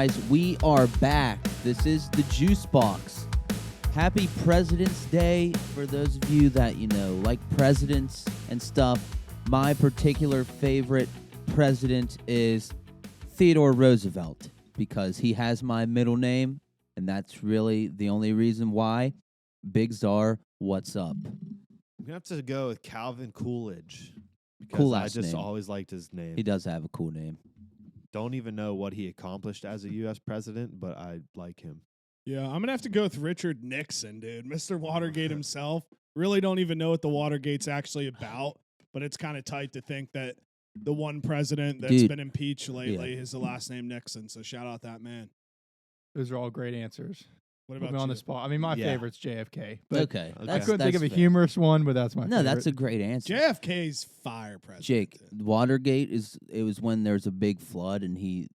guys, we are back. This is the Juice Box. Happy President's Day for those of you that, like presidents and stuff. My particular favorite president is Theodore Roosevelt because he has my middle name, and that's really the only reason why. Big Czar, what's up? I'm going to have to go with Calvin Coolidge because Cool I ass just name. always liked his name. He does have a cool name. Don't even know what he accomplished as a U.S. president, but I like him. Yeah, I'm going to have to go with Richard Nixon, dude. Mr. Watergate himself. Really don't even know what the Watergate's actually about, but it's kind of tight to think that the one president that's been impeached lately is the last name Nixon. So shout out that man. Those are all great answers. What Put about me on you? the spot. I mean, my favorite's JFK. But Okay. I couldn't think of a humorous one, but that's my favorite. No, that's a great answer. JFK's fire president. Jake, Watergate was when there was a big flood and he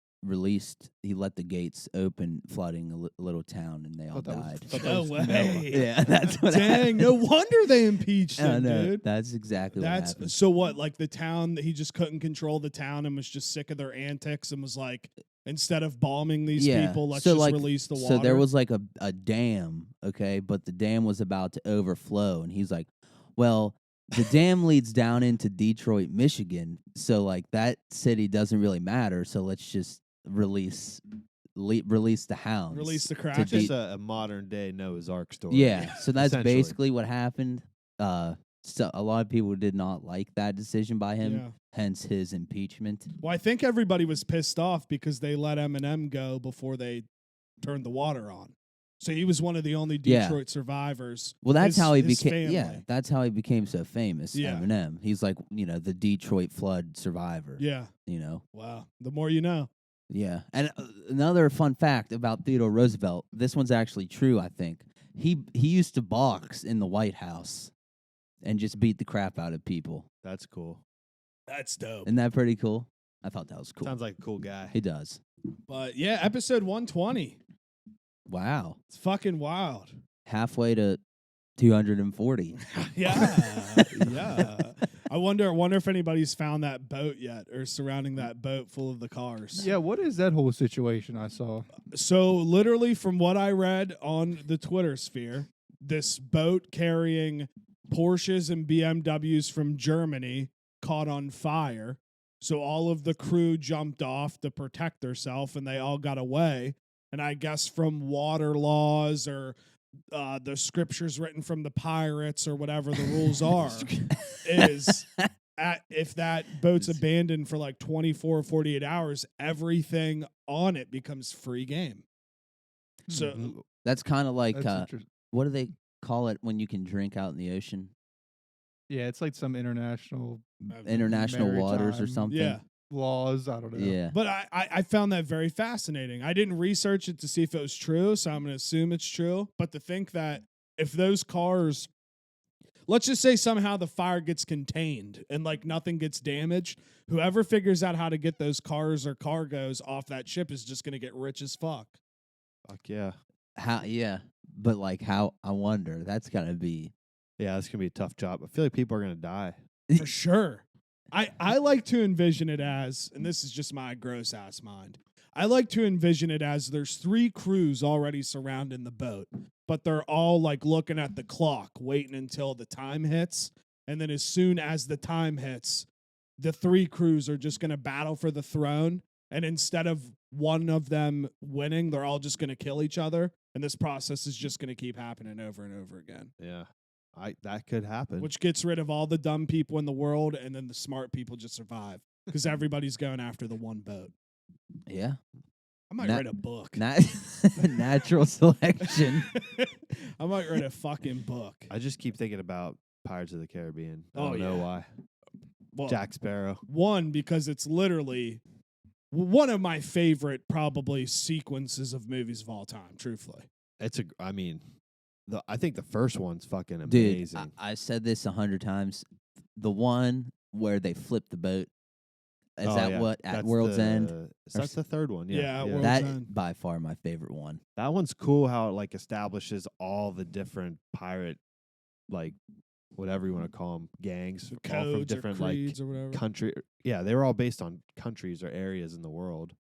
let the gates open, flooding a little town, and they all died. No way. Yeah, that's what happened. No wonder they impeached him, no, dude. that's exactly what happened. So what, like the town, that he just couldn't control the town and was just sick of their antics and was like, instead of bombing these people, let's release the water. So there was like a dam, okay, but the dam was about to overflow, and he's like, well, the dam leads down into Detroit, Michigan, so like that city doesn't really matter, so let's just release the hounds. Release the It's Kraken. just a modern day Noah's Ark story. Yeah, so that's essentially. basically what happened. So a lot of people did not like that decision by him, hence his impeachment. Well, I think everybody was pissed off because they let Eminem go before they turned the water on. So he was one of the only Detroit survivors. Well, that's how he became. Family. Yeah, that's how he became so famous. Yeah. Eminem. He's like, the Detroit flood survivor. Yeah. Wow. The more you know. Yeah. And another fun fact about Theodore Roosevelt. This one's actually true. I think he used to box in the White House and just beat the crap out of people. That's cool. That's dope. Isn't that pretty cool? I thought that was cool. Sounds like a cool guy. He does. But yeah, episode 120. Wow. It's fucking wild. Halfway to 240. Yeah. Yeah. I wonder if anybody's found that boat yet or surrounding that boat full of the cars. Yeah, what is that whole situation I saw? So literally from what I read on the Twitter sphere, this boat carrying Porsches and BMWs from Germany caught on fire. So all of the crew jumped off to protect themselves and they all got away. And I guess from water laws or the scriptures written from the pirates or whatever the rules are, is if that boat's abandoned for like 24 or 48 hours, everything on it becomes free game. So that's kind of like, That's what do they call it when you can drink out in the ocean? yeah, it's like some international Waters or maritime something. yeah. laws. I don't know. Yeah. But I found that very fascinating. I didn't research it to see if it was true, so I'm going to assume it's true. But to think that if those cars, let's just say somehow the fire gets contained and like nothing gets damaged, whoever figures out how to get those cars or cargoes off that ship is just going to get rich as fuck. Fuck yeah. How? Yeah. But like how? I wonder. That's gotta be. Yeah, that's going to be a tough job. I feel like people are going to die. For sure. I like to envision it as, and this is just my gross ass mind, I like to envision it as there's 3 crews already surrounding the boat, but they're all like looking at the clock, waiting until the time hits. And then as soon as the time hits, the 3 crews are just going to battle for the throne. And instead of one of them winning, they're all just going to kill each other. And this process is just going to keep happening over and over again. Yeah. That could happen. Which gets rid of all the dumb people in the world, and then the smart people just survive because everybody's going after the one boat. Yeah. I might write a book. Natural selection. I might write a fucking book. I just keep thinking about Pirates of the Caribbean. I Oh, don't know yeah. why. Well, Jack Sparrow. one, because it's literally one of my favorite probably sequences of movies of all time, truthfully. I think the first one's fucking Dude, amazing. I said this 100 times. The one where they flip the boat. Is that what? At World's End? That's the third one. Yeah. Yeah, World's That End. by far my favorite one. That one's cool how it like establishes all the different pirate, like whatever you want to call them, gangs, all from Codes different or like creeds or whatever. country. Yeah, they were all based on countries or areas in the world.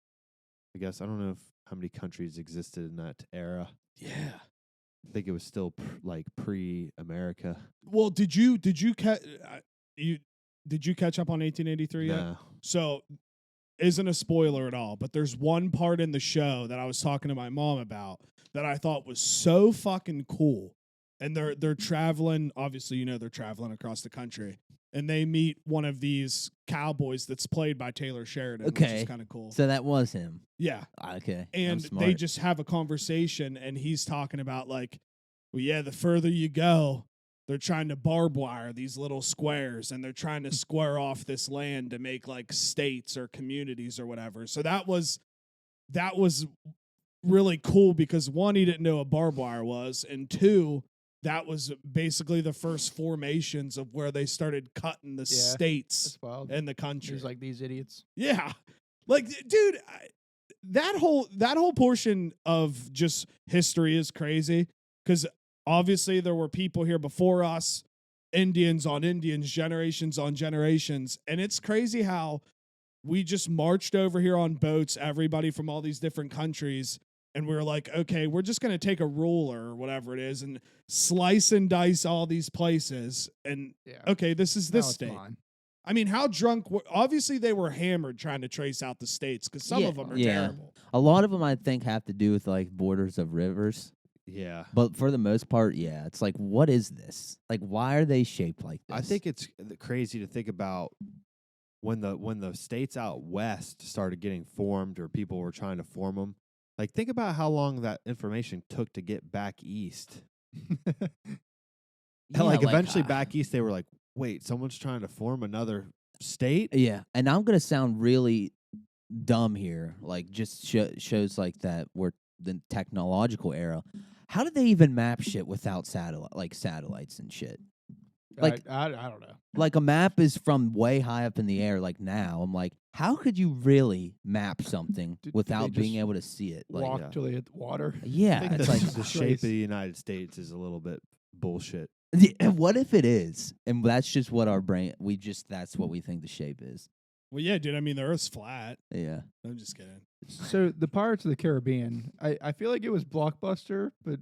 I guess I don't know if how many countries existed in that era. Yeah. I think it was still pre-America. Well, did you catch up on 1883 yet? No. So, isn't a spoiler at all, but there's one part in the show that I was talking to my mom about that I thought was so fucking cool. And they're traveling, obviously, they're traveling across the country. And they meet one of these cowboys that's played by Taylor Sheridan, which is kind of cool. So that was him. Yeah. Okay. And they just have a conversation, and he's talking about like, well, yeah, the further you go, they're trying to barb wire these little squares, and they're trying to square off this land to make like states or communities or whatever. So that was really cool because one, he didn't know what barbed wire was, and two, that was basically the first formations of where they started cutting the states That's wild. in the country. There's like these idiots. Yeah. Like, dude, that whole portion of just history is crazy because obviously there were people here before us, Indians on Indians, generations on generations. And it's crazy how we just marched over here on boats, everybody from all these different countries. And we were like, okay, we're just going to take a ruler or whatever it is and slice and dice all these places. And, okay, this is this state. Mine. I mean, how drunk? Obviously, they were hammered trying to trace out the states because some of them are terrible. A lot of them, I think, have to do with like borders of rivers. Yeah. But for the most part, yeah, it's like, what is this? Like, why are they shaped like this? I think it's crazy to think about when the states out west started getting formed or people were trying to form them. Like, think about how long that information took to get back east. Eventually back east, they were like, wait, someone's trying to form another state? Yeah, and I'm going to sound really dumb here, like just shows like that were the technological era. How did they even map shit without satellites and shit? Like I don't know. Like a map is from way high up in the air. Like now, I'm like, how could you really map something without being able to see it? Like, walk till they hit the water. Yeah, I think it's like the shape of the United States is a little bit bullshit. What if it is? And that's just what our brain. That's what we think the shape is. Well, yeah, dude. I mean, the Earth's flat. Yeah, I'm just kidding. So the Pirates of the Caribbean, I feel like it was Blockbuster, but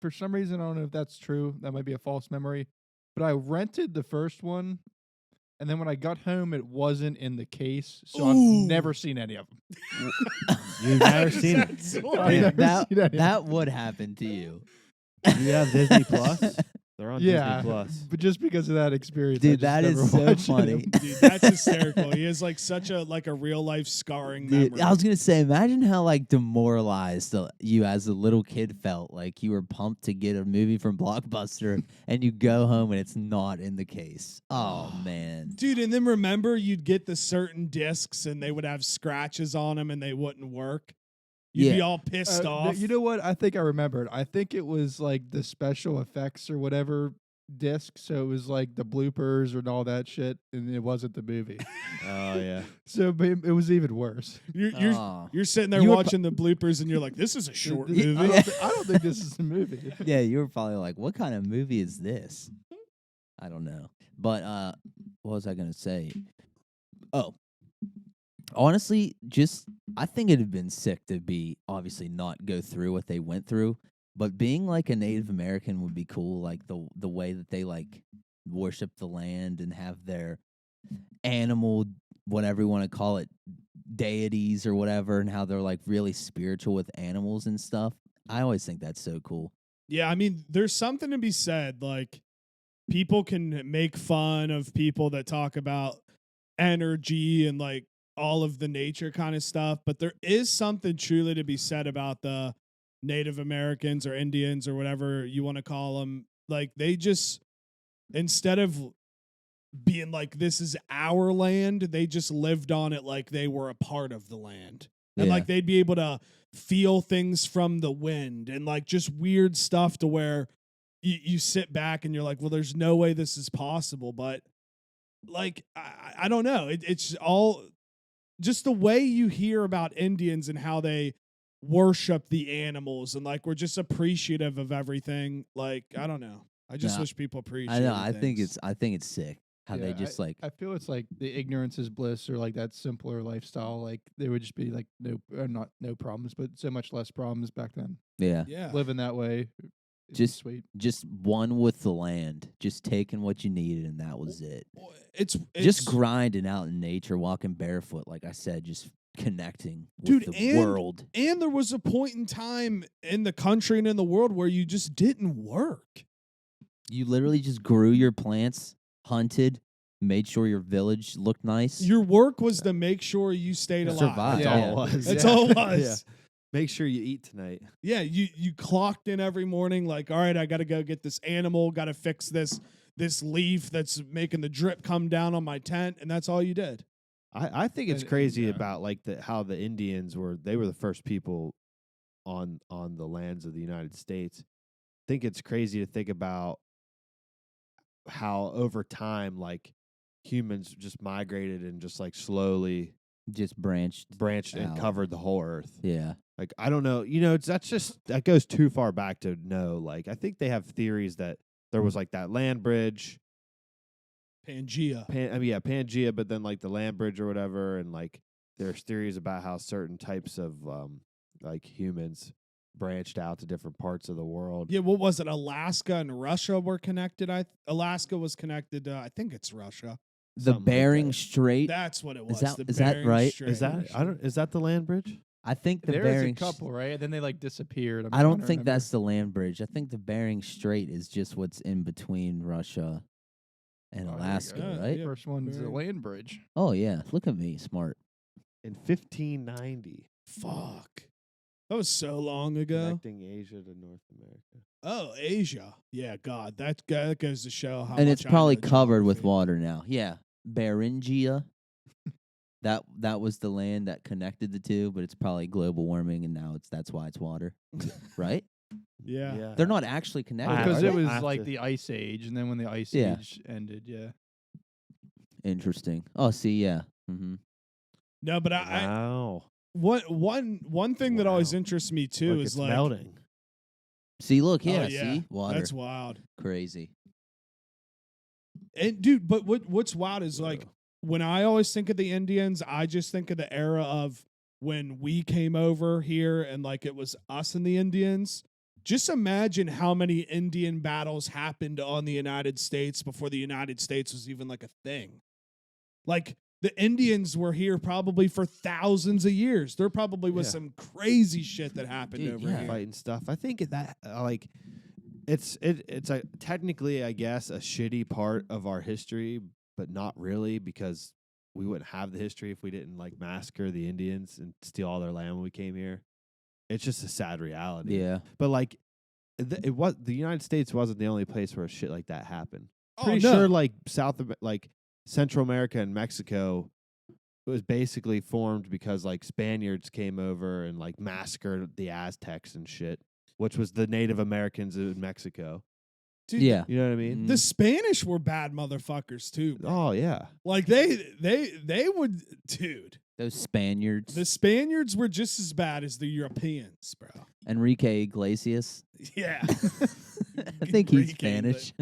for some reason I don't know if that's true. That might be a false memory. But I rented the first one, and then when I got home, it wasn't in the case, so I've never seen any of them. You've never seen it? That would happen to you. You have Disney Plus? They're on Disney Plus. But just because of that experience, dude, that is so funny. Dude, that's hysterical. He has like such a real life scarring memory. I was gonna say, imagine how like demoralized you as a little kid felt. Like you were pumped to get a movie from Blockbuster, and you go home and it's not in the case. Oh man, dude! And then remember, you'd get the certain discs, and they would have scratches on them, and they wouldn't work. You'd be all pissed off. You know what? I think I remembered. I think it was like the special effects or whatever disc. So it was like the bloopers and all that shit, and it wasn't the movie. Oh yeah. So it was even worse. You're sitting there watching the bloopers, and you're like, "This is a short movie." I don't think this is a movie. Yeah, you were probably like, "What kind of movie is this?" I don't know. But what was I gonna say? Oh. Honestly, I think it'd have been sick to be obviously not go through what they went through, but being like a Native American would be cool. Like the way that they like worship the land and have their animal, whatever you want to call it, deities or whatever, and how they're like really spiritual with animals and stuff. I always think that's so cool. Yeah, I mean, there's something to be said. Like people can make fun of people that talk about energy and like all of the nature kind of stuff, but there is something truly to be said about the Native Americans or Indians or whatever you want to call them. Like they just, instead of being like, this is our land, they just lived on it like they were a part of the land. And like they'd be able to feel things from the wind and like just weird stuff to where you sit back and you're like, well, there's no way this is possible. But like, I don't know. It's all just the way you hear about Indians and how they worship the animals and like we're just appreciative of everything. Like, I don't know. I just wish people appreciate. I know. I think it's sick. How they just like I feel it's like the ignorance is bliss, or like that simpler lifestyle. Like there would just be like not no problems, but so much less problems back then. yeah, Yeah. Living that way, it's Just- sweet. just one with the land, just taking what you needed, and that was it. It's Just grinding out in nature, walking barefoot, like I said, just connecting with Dude, the and- world. And there was a point in time in the country and in the world where you just didn't work. You literally just grew your plants, hunted, made sure your village looked nice. Your work was to make sure you stayed alive. Survive. That's all Yeah. it was. That's Yeah. all it was. Yeah. Make sure you eat tonight. Yeah, you clocked in every morning like, all right, I got to go get this animal, got to fix this leaf that's making the drip come down on my tent, and that's all you did. I think it's And- crazy yeah. about like how the Indians were the first people on the lands of the United States. I think it's crazy to think about how over time like humans just migrated and just like slowly just branched. branched and Out. covered the whole earth. Yeah. Like I don't know, that goes too far back to know. Like I think they have theories that there was like that land bridge, Pangea. Pangea, but then like the land bridge or whatever, and like there's theories about how certain types of like humans branched out to different parts of the world. Yeah, what was it? Alaska and Russia were connected. Alaska was connected to, I think it's Russia. The Something like Bering that. Strait. That's what it was. that- the is that Bering right? Strait. Is that the land bridge? I think the There is a Bering. couple, right? And then they like disappeared. I don't think that's the land bridge. I think the Bering Strait is just what's in between Russia and Oh, there you Alaska, go. right? Yeah. First one's the Bering. land bridge. Oh yeah, look at me, smart. In 1590, Fuck. That was so long ago. connecting Asia to North America. Oh, Asia. Yeah, God, that goes to show how. And much it's I probably know covered with geography. water now. Yeah, Beringia. that was the land that connected the two, but it's probably global warming, and now that's why it's water, right? Yeah. They're not actually connected. I- Because are it they? was I have like to- the ice age, and then when the ice Yeah. age ended, yeah. Interesting. Oh, see, yeah. Mm-hmm. No, but I Wow. one thing that always Wow. interests me too Look, is it's like melting. See, look, Oh, yeah, yeah, see, water, that's wild. crazy. And dude, but what's wild is like Whoa. when I always think of the Indians, I just think of the era of when we came over here and like it was us and the Indians. Just imagine how many Indian battles happened on the United States before the United States was even like a thing. Like the Indians were here probably for thousands of years. There probably was Yeah. some crazy shit that happened Dude, over yeah. here. Fighting stuff. I think that like it's a technically, I guess, a shitty part of our history, but not really, because we wouldn't have the history if we didn't like massacre the Indians and steal all their land when we came here. It's just a sad reality. Yeah, But like the United States wasn't the only place where shit like that happened. Oh, Pretty no. sure like Central America and Mexico was basically formed because like Spaniards came over and like massacred the Aztecs and shit, which was the Native Americans in Mexico. Dude, yeah. You know what I mean? The Spanish were bad motherfuckers too. Bro. Oh yeah. Like they would, dude. Those Spaniards, The Spaniards were just as bad as the Europeans, bro. Enrique Iglesias. Yeah. I think he's Enrique, Spanish.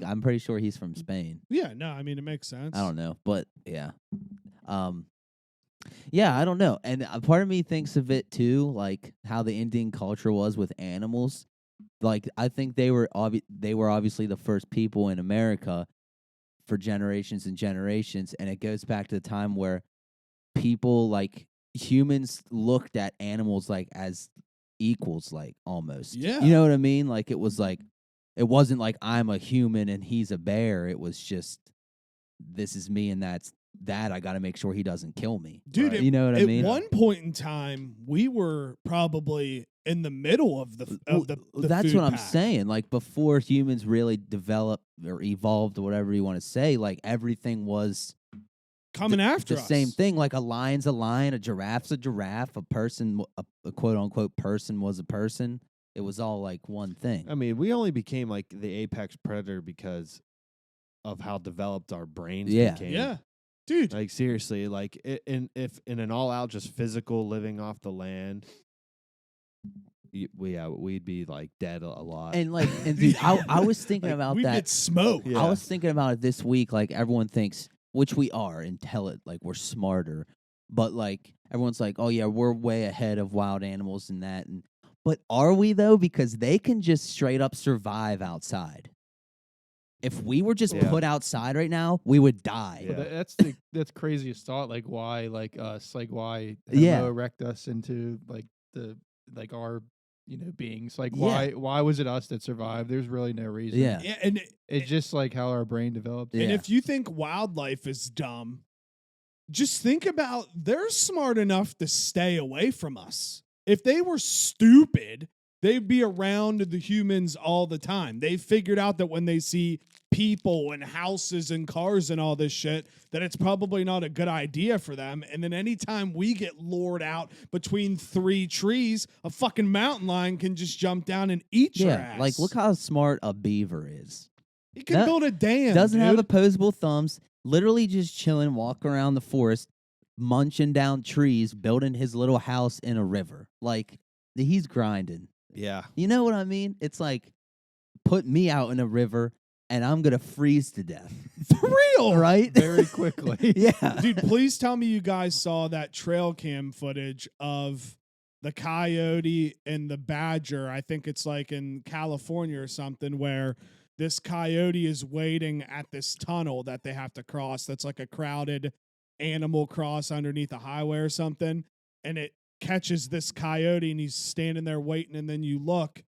I'm pretty sure he's from Spain. Yeah, no, I mean it makes sense. I don't know, but yeah. Yeah, I don't know. And part of me thinks of it too, like how the Indian culture was with animals. Like I think they were obviously the first people in America for generations and generations, and it goes back to the time where people, like humans, looked at animals like as equals, like almost. Yeah. You know what I mean? Like it wasn't like I'm a human and he's a bear. It was just this is me and that's that. I got to make sure he doesn't kill me. Dude, Right. You know what I At mean? one point in time, we were probably in the middle of the That's food what I'm pack. saying. Like before humans really developed or evolved or whatever you want to say, like everything was Coming after the us. same thing. Like a lion's a lion, a giraffe's a giraffe, a person, a quote unquote person was a person. It was all like one thing. I mean, we only became like the apex predator because of how developed our brains Yeah. became. Yeah. Dude, Like seriously, like if in an all out just physical living off the land, we'd be like dead a lot. And like, and dude, I was thinking Like, about we that. get smoked. Yeah. I was thinking about it this week. Like everyone thinks, which we are, like we're smarter, but like everyone's like, oh yeah, we're way ahead of wild animals and that. But are we though? Because they can just straight up survive outside. If we were just Yeah. put outside right now, we would die. Yeah. But that's craziest thought. Like why, like us, like why Yeah. Homo erected us into like our beings. Like Yeah. why was it us that survived? There's really no reason. Yeah. Yeah, and It's just like how our brain developed. Yeah. And if you think wildlife is dumb, just think about they're smart enough to stay away from us. If they were stupid, they'd be around the humans all the time. They've figured out that when they see people and houses and cars and all this shit, that it's probably not a good idea for them. And then anytime we get lured out between 3 trees, a fucking mountain lion can just jump down and eat your ass. Like look how smart a beaver is. he can build a dam. Doesn't have dude. opposable thumbs. Literally just chilling, walking around the forest, munching down trees, building his little house in a river. Like he's grinding. Yeah. You know what I mean? It's like put me out in a river and I'm gonna freeze to death. For real, Right? Very quickly. Yeah. Dude, please tell me you guys saw that trail cam footage of the coyote and the badger. I think it's like in California or something, where this coyote is waiting at this tunnel that they have to cross. That's like a crowded animal cross underneath a highway or something. And it catches this coyote and he's standing there waiting. And then you look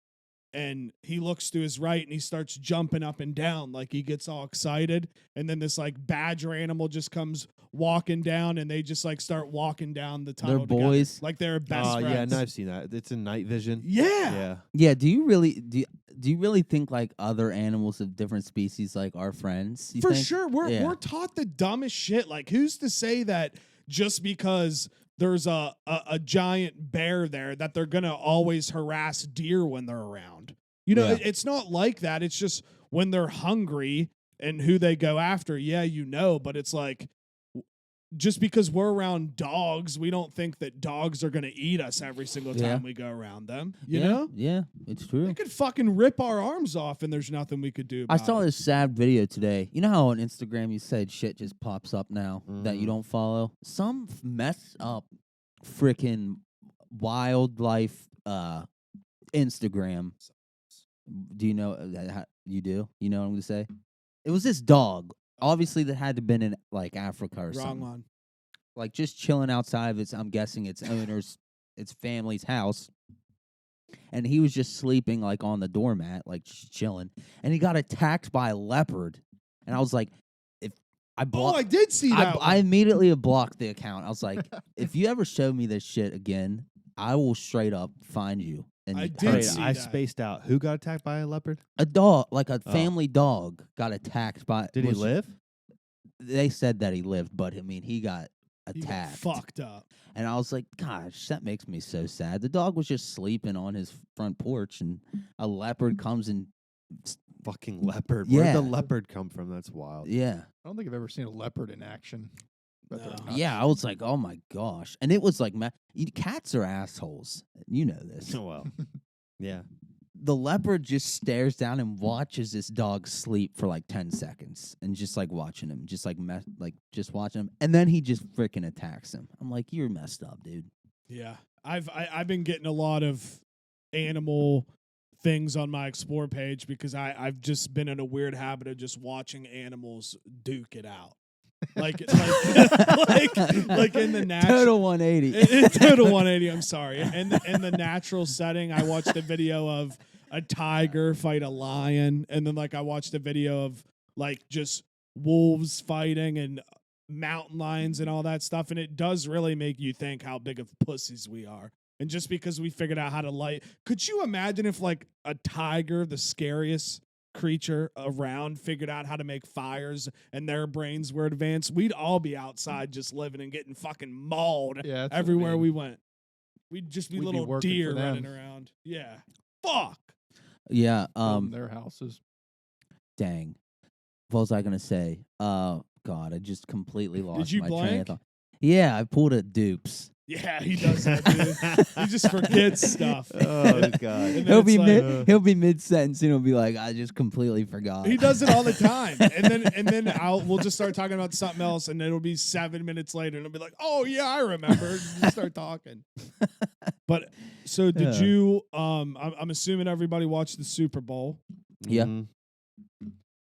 and he looks to his right and he starts jumping up and down like he gets all excited. And then this like badger animal just comes walking down and they just like start walking down the tunnel. They're together, boys. like they're best Oh friends. yeah, no, I've seen that. It's in night vision. Yeah. Yeah. Yeah, do you really think like other animals of different species like are friends? You For think? sure. We're Yeah. taught the dumbest shit. Like, who's to say that just because there's a giant bear there that they're gonna always harass deer when they're around? You know, Yeah. it's not like that. It's just when they're hungry and who they go after. Yeah, but it's like just because we're around dogs, we don't think that dogs are gonna eat us every single time Yeah. we go around them. You Yeah, know? Yeah, it's true. They could fucking rip our arms off and there's nothing we could do I about saw it. this sad video today. You know how on Instagram you said shit just pops up now that you Mhm. don't follow? Some messed up freaking wildlife Instagram. Do you know that? You do? You know what I'm going to say? It was this dog. Obviously, that had to been in like Africa or Wrong something. one. Like just chilling outside of its, I'm guessing its owner's, its family's house. And he was just sleeping like on the doormat, like just chilling. And he got attacked by a leopard. And I was like, if I Oh, blocked, I did see that. I immediately blocked the account. I was like, if you ever show me this shit again, I will straight up find you. And I hurt did you. Wait, see I that. spaced out. Who got attacked by a leopard? A dog, like a Oh. family dog, got attacked by. Did he was- live? They said that he lived, but I mean, he got He got attacked. fucked up. And I was like, gosh, that makes me so sad. The dog was just sleeping on his front porch, and a leopard comes and, Fucking leopard. Yeah. Where'd the leopard come from? That's wild. yeah. I don't think I've ever seen a leopard in action. But they're No. nuts. Yeah, I was like, oh my gosh. And it was like, cats are assholes. You know this. Well, yeah. The leopard just stares down and watches this dog sleep for like 10 seconds and just like watching him, just like just watching him. And then he just freaking attacks him. I'm like, you're messed up, dude. Yeah, I've been getting a lot of animal things on my explore page because I've just been in a weird habit of just watching animals duke it out, like in the natural. Total 180. Total 180. I'm sorry. In the natural setting, I watched a video of a tiger fight a lion, and then like I watched a video of like just wolves fighting and mountain lions and all that stuff, and it does really make you think how big of pussies we are. And just because we figured out how to light, could you imagine if like a tiger, the scariest creature around, figured out how to make fires and their brains were advanced? We'd all be outside just living and getting fucking mauled Yeah, that's what I everywhere mean. we went. We'd just be We'd be little working for deer them. running around. Yeah. Fuck. Yeah. Building their houses. Dang. What was I gonna say? God, I just completely lost you my train blank? of thought. Yeah, I pulled a dupes. Yeah, he does that, dude. He just forgets stuff. Oh God. And then He'll it's be like- he'll be mid sentence and he'll be like, I just completely forgot. He does it all the time, and then we'll just start talking about something else, and then it'll be 7 minutes later, and it'll be like, "Oh yeah, I remember." And we'll start talking. But so did Yeah. you? I'm assuming everybody watched the Super Bowl. Yeah. Mhm.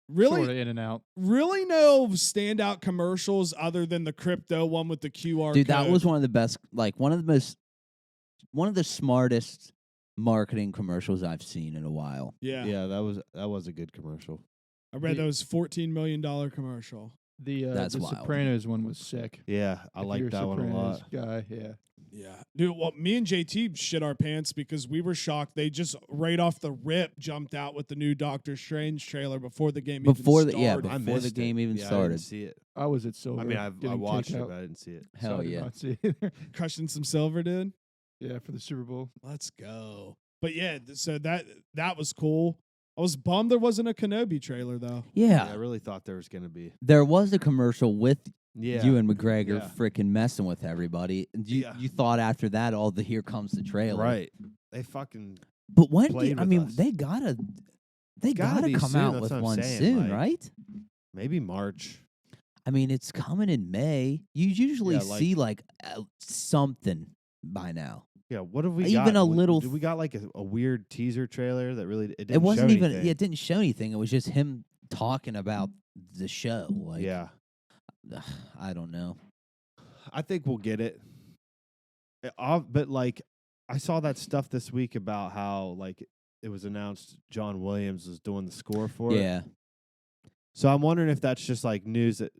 Really, Sort of in and out. really no standout commercials other than the crypto one with the QR Dude, code. that was one of the best, like one of the smartest marketing commercials I've seen in a while. Yeah, Yeah, that was a good commercial. I read that was $14 million commercial. The That's the wild. Sopranos one was sick. Yeah, I If like you're that one a Sopranos lot. Guy, yeah. Yeah, dude. Well, me and JT shit our pants because we were shocked. They just right off the rip jumped out with the new Doctor Strange trailer before the game Before even the started. I before the missed game it. even Yeah, I started. didn't see it. I was at Silver. I mean, I getting watched it, takeout, but I didn't see it. so Hell I did yeah. not see it. Crushing some silver, dude. Yeah, for the Super Bowl. Let's go. But yeah, so that was cool. I was bummed there wasn't a Kenobi trailer though. Yeah. I really thought there was gonna be. There was a commercial with Yeah. you and McGregor Yeah. freaking messing with everybody. And you, Yeah. you thought after that, all the here comes the trailer. Right. They fucking But when played I with mean, us. they gotta Gotta be come soon, out that's with what I'm one saying, soon, like- right? maybe March. I mean, it's coming in May. You usually Yeah, like- see like something by now. Yeah, what have we Even got? a little We got like a weird teaser trailer that really it didn't It wasn't show even. anything. It didn't show anything. It was just him talking about the show. Like, Yeah, I don't know. I think we'll get it. But like, I saw that stuff this week about how like it was announced John Williams was doing the score for it. Yeah, So I'm wondering if that's just like news that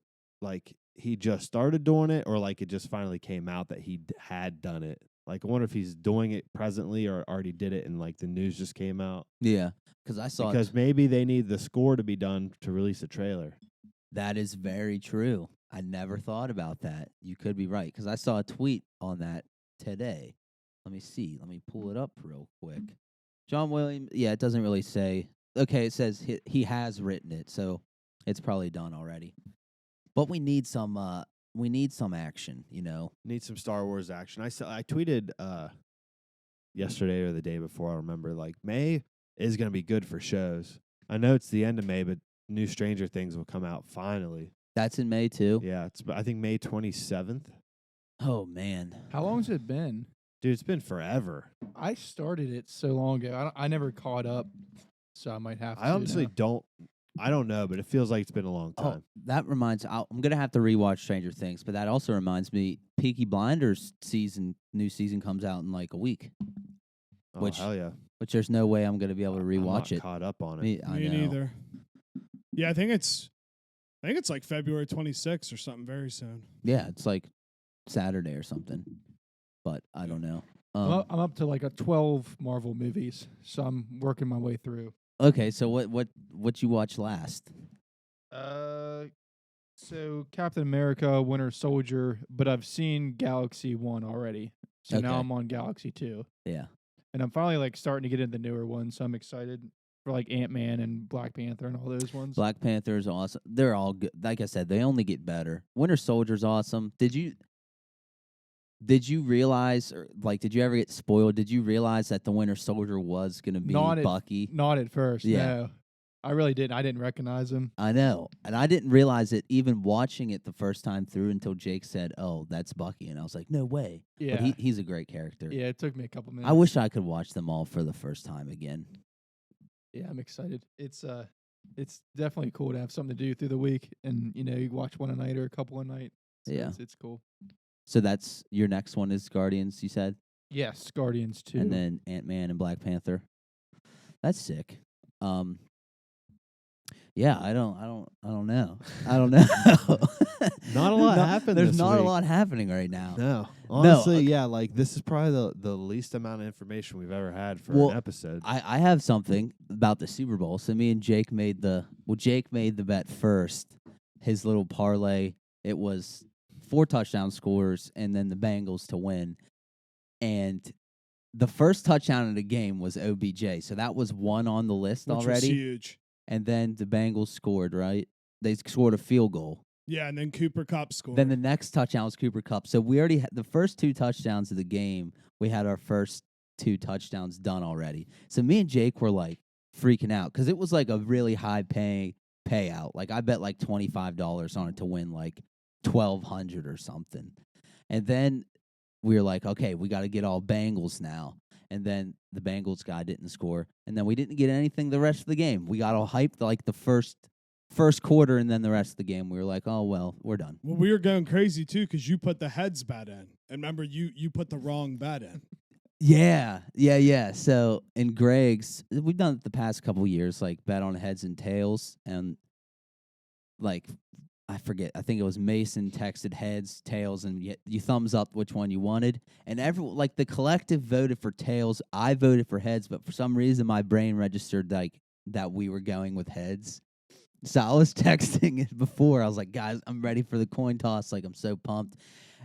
like he just started doing it, or like it just finally came out that he had done it. Like, I wonder if he's doing it presently or already did it, and like the news just came out. yeah. Because I saw Because maybe they need the score to be done to release a trailer. that is very true. I never thought about that. You could be right. Because I saw a tweet on that today. Let me see. Let me pull it up real quick. John Williams. Yeah, it doesn't really say. Okay, it says he has written it, so it's probably done already. But we need some. We need some action. You know. Need some Star Wars action. I tweeted yesterday or the day before. I remember like May is going to be good for shows. I know it's the end of May, but new Stranger Things will come out finally. That's in May too. Yeah, it's I think May 27th. Oh man. How long's it been? Dude, it's been forever. I started it so long ago. I never caught up, so I might have to. I honestly now. don't know, but it feels like it's been a long Oh, time. that reminds. I'm gonna have to rewatch Stranger Things, but that also reminds me, Peaky Blinders new season comes out in like a week, Oh, which- hell yeah. which there's no way I'm gonna be able to I'm rewatch not it. caught up on it. Me, I Me know. neither. Yeah, I think it's like February 26th or something very soon. Yeah, it's like Saturday or something, but I don't know. I'm up to like a 12 Marvel movies, so I'm working my way through. Okay, so what you watched last? So Captain America, Winter Soldier, but I've seen Galaxy 1 already. So now Okay. I'm on Galaxy 2. Yeah, And I'm finally like starting to get into the newer ones, so I'm excited for like Ant-Man and Black Panther and all those ones. Black Panther is awesome. They're all good. Like I said, they only get better. Winter Soldier's awesome. Did you realize, or like, did you ever get spoiled? Did you realize that the Winter Soldier was gonna be Not at- Bucky? Not at first, Yeah. no. I really didn't. I didn't recognize him. I know, and I didn't realize it even watching it the first time through until Jake said, "Oh, that's Bucky," and I was like, "No way!" Yeah. But he's a great character. Yeah, it took me a couple minutes. I wish I could watch them all for the first time again. Yeah, I'm excited. It's definitely cool to have something to do through the week, and you watch one a night or a couple a night. So Yeah. it's cool. So that's your next one is Guardians, you said, Yes, Guardians 2. and then Ant-Man and Black Panther. That's sick. Yeah, I don't know. I don't know. Not a lot happened There's this not a week. lot happening right now. No. Honestly, okay. yeah, like this is probably the least amount of information we've ever had for Well, an episode. I have something about the Super Bowl. So me and Jake made the bet first. His little parlay. It was 4 touchdown scores and then the Bengals to win. And the first touchdown of the game was OBJ. So that was one on the list Which was already. huge. And then the Bengals scored, right? They scored a field goal. Yeah, and then Cooper Cup scored. Then the next touchdown was Cooper Cup. So we already had the first 2 touchdowns of the game. We had our first 2 touchdowns done already. So me and Jake were like freaking out because it was like a really high payout. Like I bet like $25 on it to win like $1,200 or something. And then we were like, okay, we got to get all Bengals now. And then the Bengals guy didn't score. And then we didn't get anything the rest of the game. We got all hyped like the first quarter, and then the rest of the game we were like, oh, well, we're done. Well, we were going crazy, too, because you put the heads bet in. And remember, you put the wrong bet in. Yeah. So in Greg's, we've done it the past couple years, like bet on heads and tails. And like, I forget, I think it was Mason texted heads, tails, and you thumbs up which one you wanted. And everyone, like the collective voted for tails. I voted for heads, but for some reason my brain registered like that we were going with heads. So I was texting it before. I was like, guys, I'm ready for the coin toss. Like, I'm so pumped.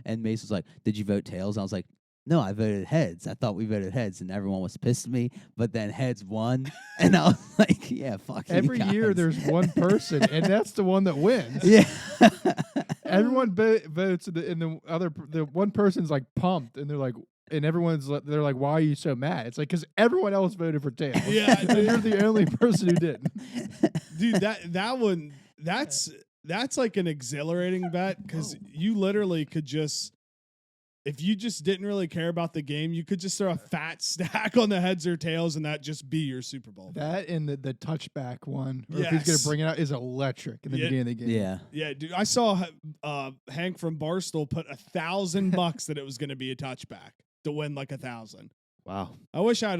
And Mace was like, did you vote tails? I was like, no, I voted heads. I thought we voted heads, and everyone was pissed at me. But then heads won, and I was like, yeah, fuck you Every guys. year there's one person, and that's the one that wins. Yeah. Everyone votes, and the one person's like pumped, and they're like, and they're like, why are you so mad? It's like because everyone else voted for tails. Yeah, and you're the only person who didn't. Dude, that one, that's like an exhilarating bet because you literally could just, if you just didn't really care about the game, you could just throw a fat stack on the heads or tails and that just be your Super Bowl. That and the touchback one, or if he's Yes. going to bring it out, is electric in the beginning of the game. Yeah. Yeah, dude, I saw Hank from Barstool put $1,000 that it was going to be a touchback to win like 1,000. Wow. I wish I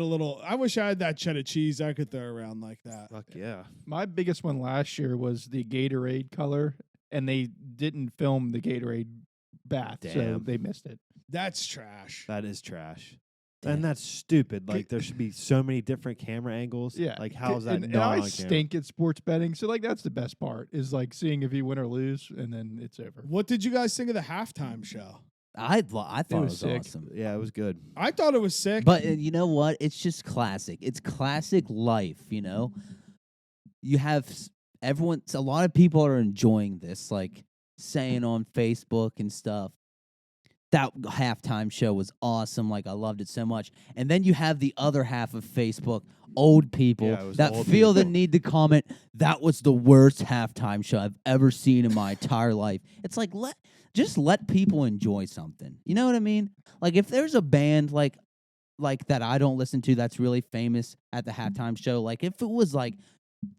had that cheddar cheese I could throw around like that. Fuck yeah. My biggest one last year was the Gatorade color, and they didn't film the Gatorade bath, so Damn. they missed it. That's trash. That is trash. Damn. And that's stupid. Like there should be so many different camera angles. Yeah. Like how is that and not I on camera? stink at sports betting, so like that's the best part is like seeing if you win or lose, and then it's over. What did you guys think of the halftime show? I thought it was was sick. awesome. Yeah, it was good. I thought it was sick. But you know what? It's just classic. It's classic life, you know? You have a lot of people are enjoying this, like saying on Facebook and stuff, that halftime show was awesome. Like, I loved it so much. And then you have the other half of Facebook, old people Yeah, it was that old feel the people. need to comment, that was the worst halftime show I've ever seen in my entire life. It's like, just let people enjoy something. You know what I mean? Like, if there's a band like that I don't listen to that's really famous at the halftime show, like if it was like,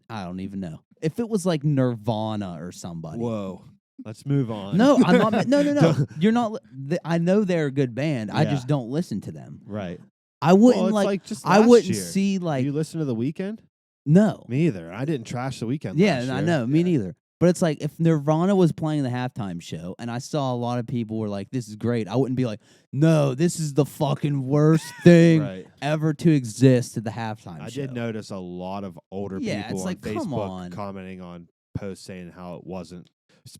I don't even know, if it was like Nirvana or somebody. Whoa. Let's move on. No, I'm not. No. Don't- You're not. I know they're a good band. I Yeah. just don't listen to them. Right. I wouldn't Well, it's like. just I last wouldn't year. see like. You listen to The Weeknd? No. Me either. I didn't trash The Weeknd. Yeah, last and I year. know. Me neither. But it's like if Nirvana was playing the halftime show, and I saw a lot of people were like, "This is great." I wouldn't be like, "No, this is the fucking worst thing Right. ever to exist at the halftime I show." did notice a lot of older Yeah, people it's on like, come Facebook on. commenting on posts saying how it wasn't.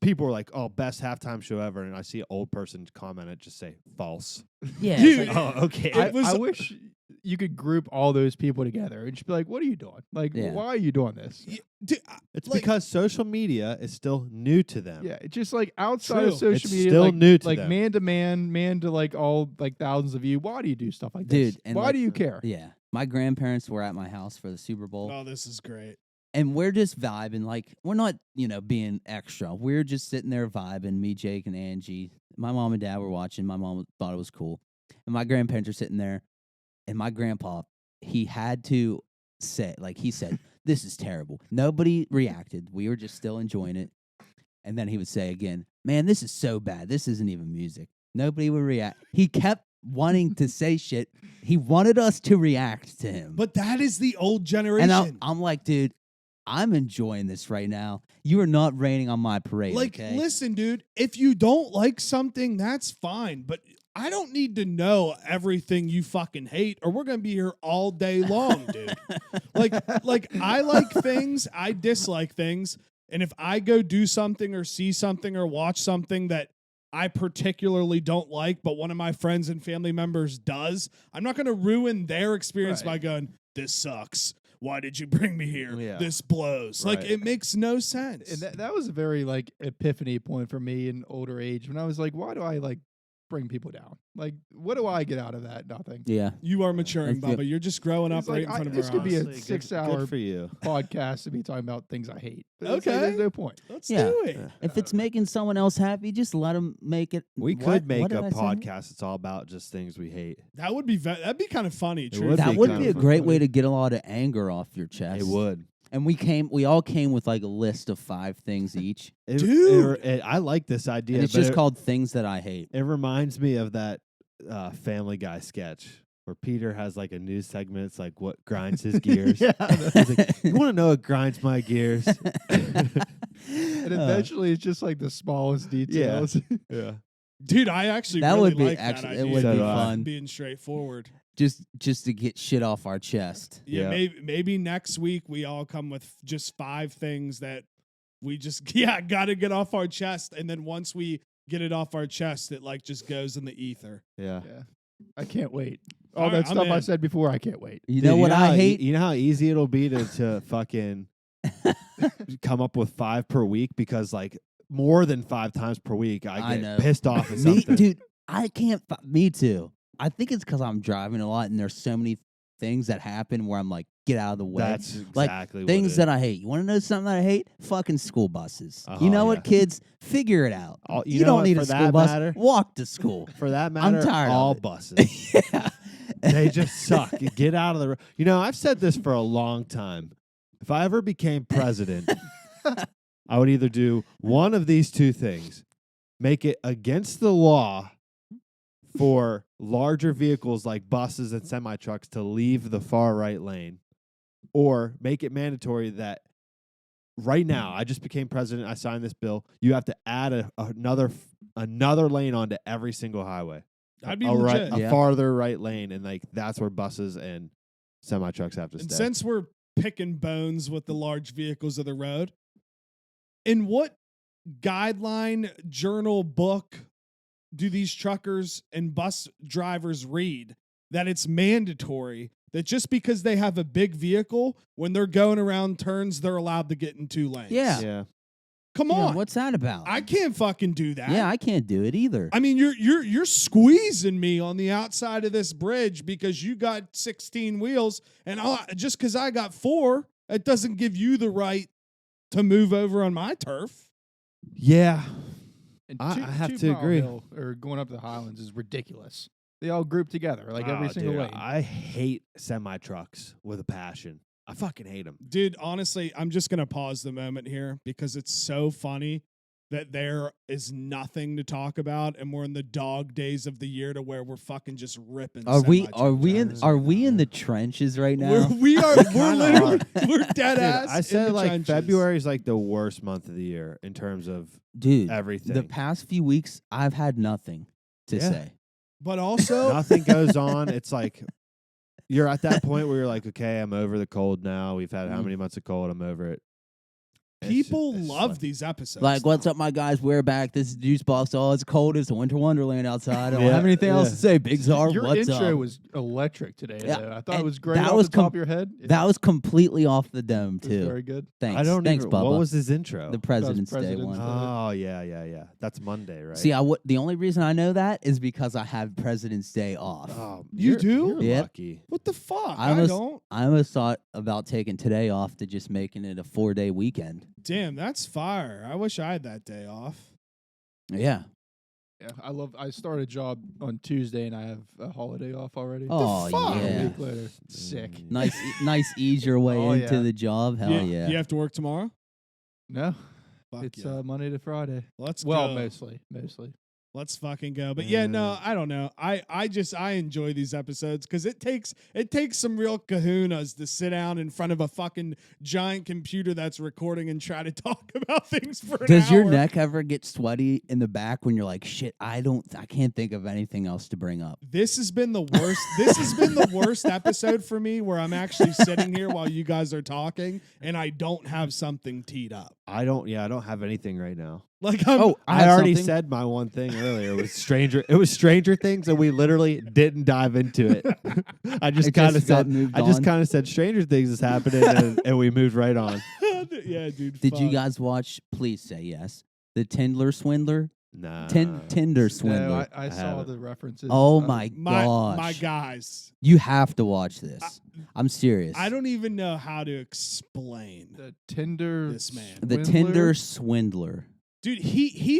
People were like, "Oh, best halftime show ever," and I see an old person comment it, just say false. Yeah. it's Dude, like- Oh, okay. I wish you could group all those people together and just be like, "What are you doing? Like, Yeah. why are you doing this?" Dude, It's like- because social media is still new to them. Yeah, it's just like outside True. of social It's media, still like, new to like them. man to man to like all like thousands of you. Why do you do stuff like this? Dude, and why like- do you care? yeah. My grandparents were at my house for the Super Bowl. oh, this is great. And we're just vibing, like we're not, being extra. We're just sitting there vibing. Me, Jake, and Angie. My mom and dad were watching. My mom thought it was cool, and my grandparents are sitting there. And my grandpa, he had to say, like he said, "This is terrible." Nobody reacted. We were just still enjoying it. And then he would say again, "Man, this is so bad. This isn't even music." Nobody would react. He kept wanting to say shit. He wanted us to react to him. But that is the old generation. And I'm like, dude, I'm enjoying this right now. You are not raining on my parade. like, okay? listen, dude, if you don't like something, that's fine. But I don't need to know everything you fucking hate, or we're gonna be here all day long, dude. like I like things, I dislike things, and if I go do something or see something or watch something that I particularly don't like, but one of my friends and family members does, I'm not gonna ruin their experience Right. by going, "This sucks." why did you bring me here? Yeah. This blows. Like, Right. it makes no sense. And that was a very like epiphany point for me in older age when I was like, why do I like bring people down? Like, what do I get out of that? Nothing. Yeah. You are maturing, I feel- Bubba. You're just growing up It's right like, in front of this our could be a eyes. Honestly, good 6-hour for you. podcast to be talking about things I hate. But it's like, Okay. there's no point. Let's Yeah. do it. If it's making someone else happy, just let them make it. We What- could make what a did I say? podcast. It's all about just things we hate. That would be that'd be kind of funny. It True. would That be would kind be a of great way funny. to get a lot of anger off your chest. It would. And we all came with like a list of 5 things each. Dude. I like this idea. And it's but just called things that I hate. It reminds me of that Family Guy sketch where Peter has like a news segment. It's like what grinds his gears. Yeah. He's like, you want to know what grinds my gears? And eventually, it's just like the smallest details. Yeah. Dude, I actually That really would be like actually- that it idea. would So be do I. fun. Being straightforward. just to get shit off our chest. Yeah, Yeah. maybe next week we all come with just 5 things that we just got to get off our chest, and then once we get it off our chest, it like just goes in the ether. Yeah. Yeah. I can't wait. All All right, that I'm stuff I in. said before, I can't wait. You Dude, know what I hate? You know how easy it'll be to fucking come up with 5 per week because like more than 5 times per week I I get know. pissed off at Me, something. dude, I can't. Me too. I think it's because I'm driving a lot, and there's so many things that happen where I'm like, get out of the way. That's like exactly things what that I hate. You want to know something that I hate? Fucking school buses. Oh, You know yeah. what, kids? Figure it out. You You know don't what, need for a school that bus. matter- Walk to school. For that matter, tired of all it. buses. Yeah. They just suck. Get out of the road. You know, I've said this for a long time. If I ever became president, I would either do one of these 2 things. Make it against the law for larger vehicles like buses and semi-trucks to leave the far right lane, or make it mandatory that right now, I just became president, I signed this bill, you have to add another lane onto every single highway. That'd be a legit. a Yeah. farther right lane, and like that's where buses and semi trucks have to And stay. since we're picking bones with the large vehicles of the road, in what guideline, journal, book do these truckers and bus drivers read that it's mandatory that just because they have a big vehicle, when they're going around turns, they're allowed to get in 2 lanes? Yeah. yeah, Come Yeah, on. what's that about? I can't fucking do that. Yeah, I can't do it either. I mean, you're squeezing me on the outside of this bridge because you got 16 wheels, and just because I got 4, it doesn't give you the right to move over on my turf. yeah. And I have 2 to Mile agree. Hill, or going up to the Highlands is ridiculous. They all group together, like every Oh, single dude, lane. I hate semi trucks with a passion. I fucking hate them. Dude, honestly, I'm just going to pause the moment here because it's so funny that there is nothing to talk about, and we're in the dog days of the year to where we're fucking just ripping. Are we semi-truck are drivers. we in the trenches right now? We're kinda literally we're dead Dude, ass. I in said the like trenches. February is like the worst month of the year in terms of Dude, everything. the past few weeks I've had nothing to Yeah. say. but also Nothing goes on. It's like you're at that point where you're like, okay, I'm over the cold now. We've had how Mm. many months of cold? I'm over it. It's people just love like- these episodes. Like, what's up, my guys? We're back. This is Juice Box. Oh, it's cold. It's a winter wonderland outside. I don't Yeah, have anything else yeah. to say. Big Czar, Your what's intro up? was electric today. Yeah, Though. I thought it and was great. that Off was the top of your head. That was completely off the dome, It was too. very good. Thanks. I don't Thanks, even. Bubba. What was his intro? the President's Day President's one? Day. Oh yeah. That's Monday, right? See, the only reason I know that is because I have President's Day off. oh, You you're- do? You're Yep. lucky. What the fuck? I I almost- don't. I almost thought about taking today off to just making it a 4-day weekend. Damn, that's fire. I wish I had that day off. Yeah. Yeah, I started a job on Tuesday and I have a holiday off already. Oh, fuck? A yeah. week later. Sick. Mm. Nice ease your way Oh, into yeah. the job. Hell yeah. You have to work tomorrow? No, Fuck it's yeah. Monday to Friday. Let's Well, go. mostly. Let's fucking go. But yeah, no, Yeah. I don't know. I enjoy these episodes because it takes some real kahunas to sit down in front of a fucking giant computer that's recording and try to talk about things for an Does your hour. neck ever get sweaty in the back when you're like, shit, I can't think of anything else to bring up? This has been the worst. This has been the worst episode for me where I'm actually sitting here while you guys are talking and I don't have something teed up. I don't have anything right now. Like, I have already something. said my one thing earlier. It was Stranger Things, and we literally didn't dive into it. I just It kind of just got said moved I just on. kind of said Stranger Things is happening, and we moved right on. yeah, dude. Did you fuck. guys watch? Please say yes. The Tinder Swindler. Nah. Tinder Swindler. No, I saw haven't. the references. Oh I- my My gosh! guys. You have to watch this. I'm serious. I don't even know how to explain The Tinder. this man. The Swindler? Tinder Swindler. Dude, he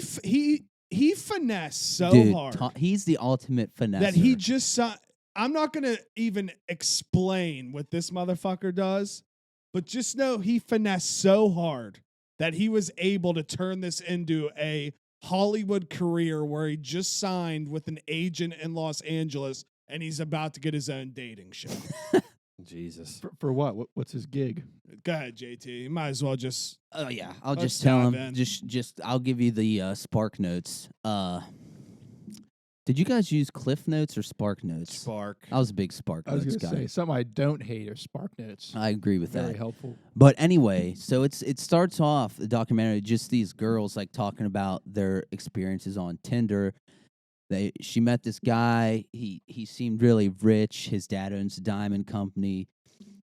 finessed so Dude, hard he's the ultimate finesse. that he just saw. I'm not gonna even explain what this motherfucker does, but just know he finessed so hard that he was able to turn this into a Hollywood career where he just signed with an agent in Los Angeles and he's about to get his own dating show. Jesus. For what? What's his gig? Go ahead, JT. You might as well just. Oh yeah, I'll Let's just tell dive him. in. Just I'll give you the Spark Notes. Did you guys use Cliff Notes or Spark Notes? Spark. I was a big Spark I was Notes going to guy. say something I don't hate are Spark Notes. I agree with Very that. helpful. But anyway, so it starts off the documentary just these girls like talking about their experiences on Tinder. She met this guy. He seemed really rich. His dad owns a diamond company.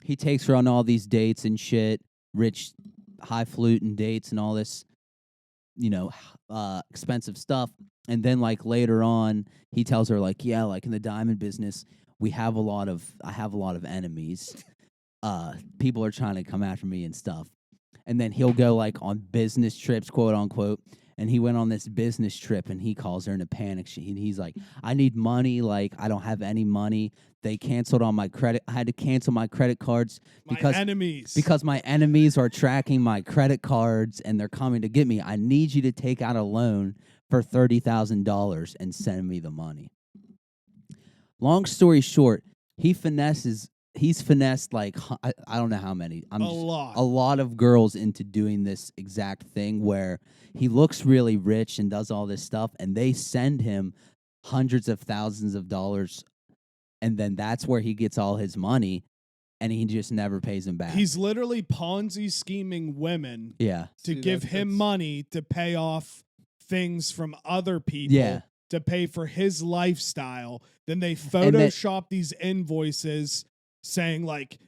He takes her on all these dates and shit, rich, highfalutin dates and all this, expensive stuff. And then like later on, he tells her like, yeah, like in the diamond business, I have a lot of enemies. People are trying to come after me and stuff. And then he'll go like on business trips, quote unquote. And he went on this business trip and he calls her in a panic. He's like, I need money. Like, I don't have any money. They canceled on my credit. I had to cancel my credit cards My enemies. because my enemies are tracking my credit cards and they're coming to get me. I need you to take out a loan for $30,000 and send me the money. Long story short, he's finessed like, I don't know how many. A lot of girls into doing this exact thing where he looks really rich and does all this stuff, and they send him hundreds of thousands of dollars, and then that's where he gets all his money, and he just never pays them back. He's literally Ponzi scheming women yeah. to See, give him that's- money to pay off things from other people. Yeah. To pay for his lifestyle. Then they And that- Photoshop these invoices saying like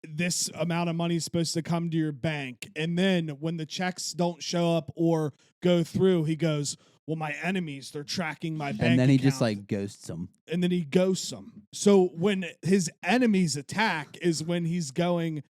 this amount of money is supposed to come to your bank. And then when the checks don't show up or go through, he goes, well, my enemies, they're tracking my bank And then he just account." like ghosts them. And then he ghosts them. So when his enemies attack is when he's going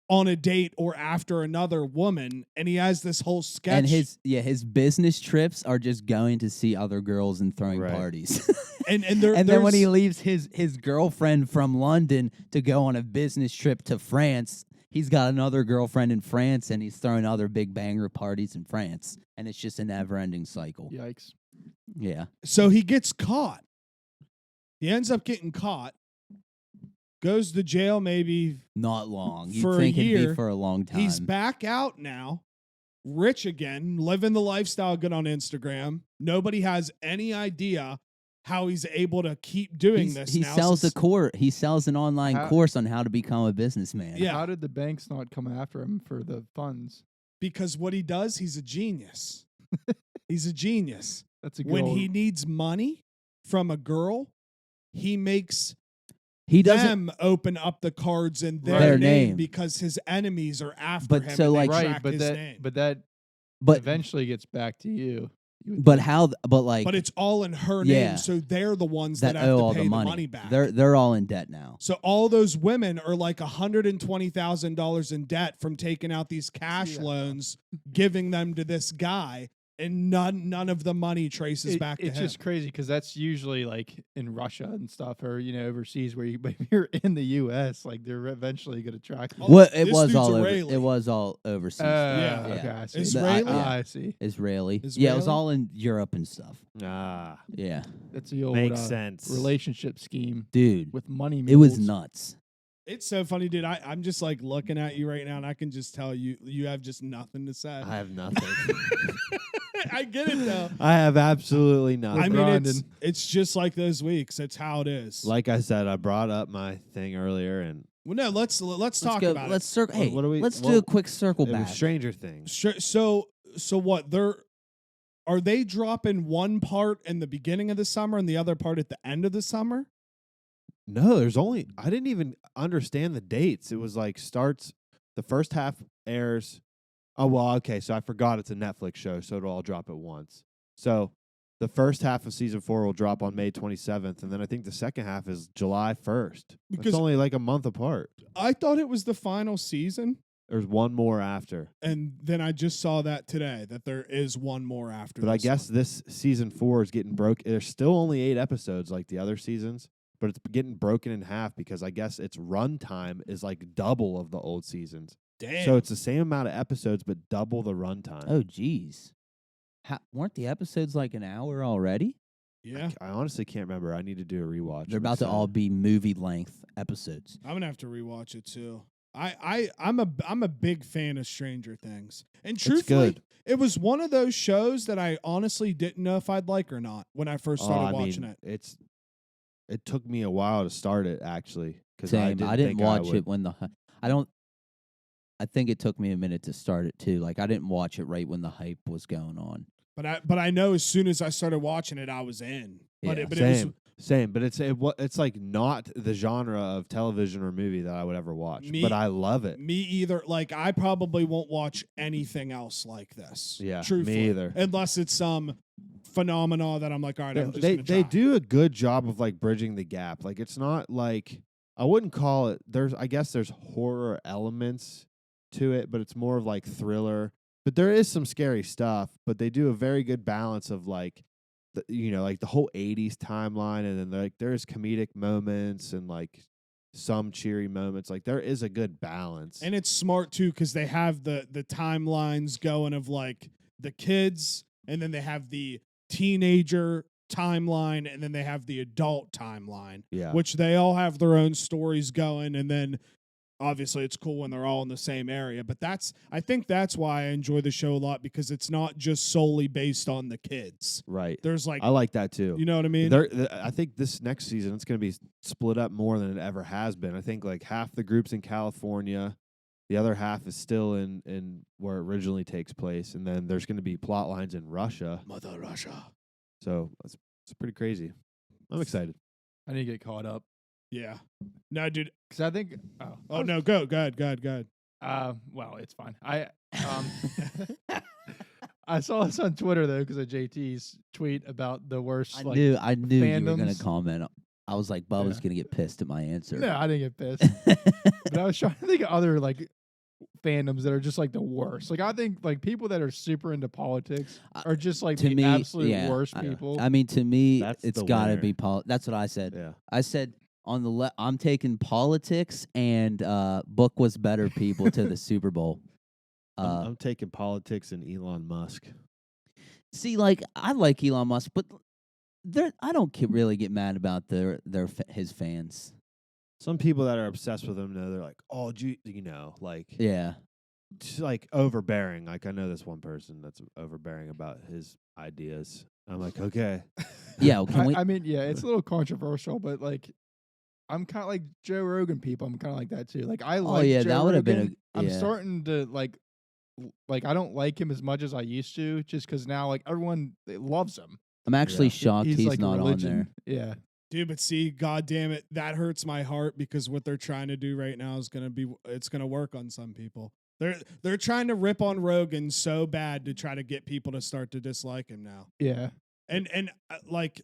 on a date or after another woman, and he has this whole sketch. And his business trips are just going to see other girls and throwing Right. parties. and then when he leaves his girlfriend from London to go on a business trip to France, he's got another girlfriend in France and he's throwing other big banger parties in France. And it's just a never-ending cycle. Yikes. Yeah. so he gets caught. He ends up getting caught. Goes to jail maybe. Not long. You'd For a think it'd year, be for a long time. He's back out now. Rich again, living the lifestyle good on Instagram. Nobody has any idea how he's able to keep doing this he now. sells since- he sells an online How- course on how to become a businessman. Yeah. How did the banks not come after him for the funds? because what he does, he's a genius. He's a genius. That's a good When old- he needs money from a girl, he makes He doesn't them open up the cards in their, Their name, name. because his enemies are after But him. so, and they like- right, track but his that name. but eventually gets back to you. You would but think. how but like But it's all in her Yeah. name, so they're the ones that that have owe to all pay the the money. money back. They're all in debt now. So all those women are like $120,000 in debt from taking out these cash Yeah. loans, giving them to this guy, and none of the money traces back to it's him. just crazy because that's usually like in Russia and stuff, or overseas where if you're in the U.S., like they're eventually going to track you. Oh, What it this was dude's all over, Israeli. it was all overseas. Yeah. Okay, I see. Israeli? I see. Israeli. Yeah, it was Israeli? all in Europe and stuff. Ah, Yeah. That's the old makes sense. relationship scheme Dude, with money. it was mules. nuts. It's so funny, dude. I'm just like looking at you right now, and I can just tell you have just nothing to say. I have nothing. I get it though. I have absolutely nothing. I mean, grinding. it's just like those weeks. It's how it is. Like I said, I brought up my thing earlier, and well, no, let's talk about Let's it. circle. What- Hey, what do we- let's do well, a quick circle it back. was Stranger Things. So So what? Are they dropping one part in the beginning of the summer and the other part at the end of the summer? No, I didn't even understand the dates. It was like starts, the first half airs. Oh, well, okay. So I forgot it's a Netflix show, so it'll all drop at once. So the first half of season 4 will drop on May 27th, and then I think the second half is July 1st. Because it's only like a month apart. I thought it was the final season, There's one more after. and then I just saw that today that there is one more after. But I this guess one. this season 4 is getting broke. There's still only 8 episodes like the other seasons, but it's getting broken in half because I guess its runtime is like double of the old seasons. Damn. So it's the same amount of episodes, but double the runtime. Oh, geez. Weren't the episodes like an hour already? Yeah, I honestly can't remember. I need to do a rewatch. They're about to all be movie length episodes. I'm gonna have to rewatch it too. I'm a big fan of Stranger Things, and truthfully, good. it was one of those shows that I honestly didn't know if I'd like or not when I first started watching it. It took me a while to start it actually because Same. I didn't think watch would. it when I think it took me a minute to start it too. Like I didn't watch it right when the hype was going on. But I know as soon as I started watching it, I was in. But Yeah. it was Same, but it's like not the genre of television or movie that I would ever watch. But I love it. me either. Like I probably won't watch anything else like this. Yeah, truthfully, me either. Unless it's some phenomena that I'm like, all right, I'm just They gonna try. do a good job of like bridging the gap. Like it's not like I wouldn't call it. I guess there's horror elements to it, but it's more of like thriller. But there is some scary stuff. But they do a very good balance of like, like the whole '80s timeline, and then like there's comedic moments and like some cheery moments. Like there is a good balance. And it's smart too because they have the timelines going of like the kids, and then they have the teenager timeline, and then they have the adult timeline. Yeah. Which they all have their own stories going, and then obviously it's cool when they're all in the same area. But I think that's why I enjoy the show a lot, because it's not just solely based on the kids. Right. There's like, I like that too. you know what I mean? I think this next season it's going to be split up more than it ever has been. I think like half the group's in California, the other half is still in where it originally takes place, and then there's going to be plot lines in Russia. Mother Russia. So it's pretty crazy. I'm excited. I need to get caught up Yeah. No, dude. because I think. Oh, no. Go ahead. Well, it's fine. I saw this on Twitter though because of JT's tweet about the worst. I knew you were going fandoms. to comment. I was like, Bubba's Yeah. going to get pissed at my answer. No, I didn't get pissed. But I was trying to think of other like fandoms that are just like the worst. Like I think like people that are super into politics are just like to the me, absolute yeah, worst people. I mean, to me, That's it's the got to winner. be That's what I said. Yeah. I said on the I'm taking politics and book was better people to the Super Bowl. I'm taking politics and Elon Musk. See, like I like Elon Musk, but I don't really get mad about his fans. Some people that are obsessed with him know they're like, oh, like Yeah, just like overbearing. Like I know this one person that's overbearing about his ideas. I'm like, okay. yeah. Can we? I mean, yeah, it's a little controversial, but like, I'm kind of like Joe Rogan people. I'm kind of like that too. Like, I like yeah, Joe that would have been Rogan. I'm yeah. starting to like I don't like him as much as I used to, just because now like everyone loves him. I'm actually shocked he's like a not on religion. there. Yeah, Dude, but see, God damn it, that hurts my heart, because what they're trying to do right now is it's gonna work on some people. They're trying to rip on Rogan so bad to try to get people to start to dislike him now. yeah. And like,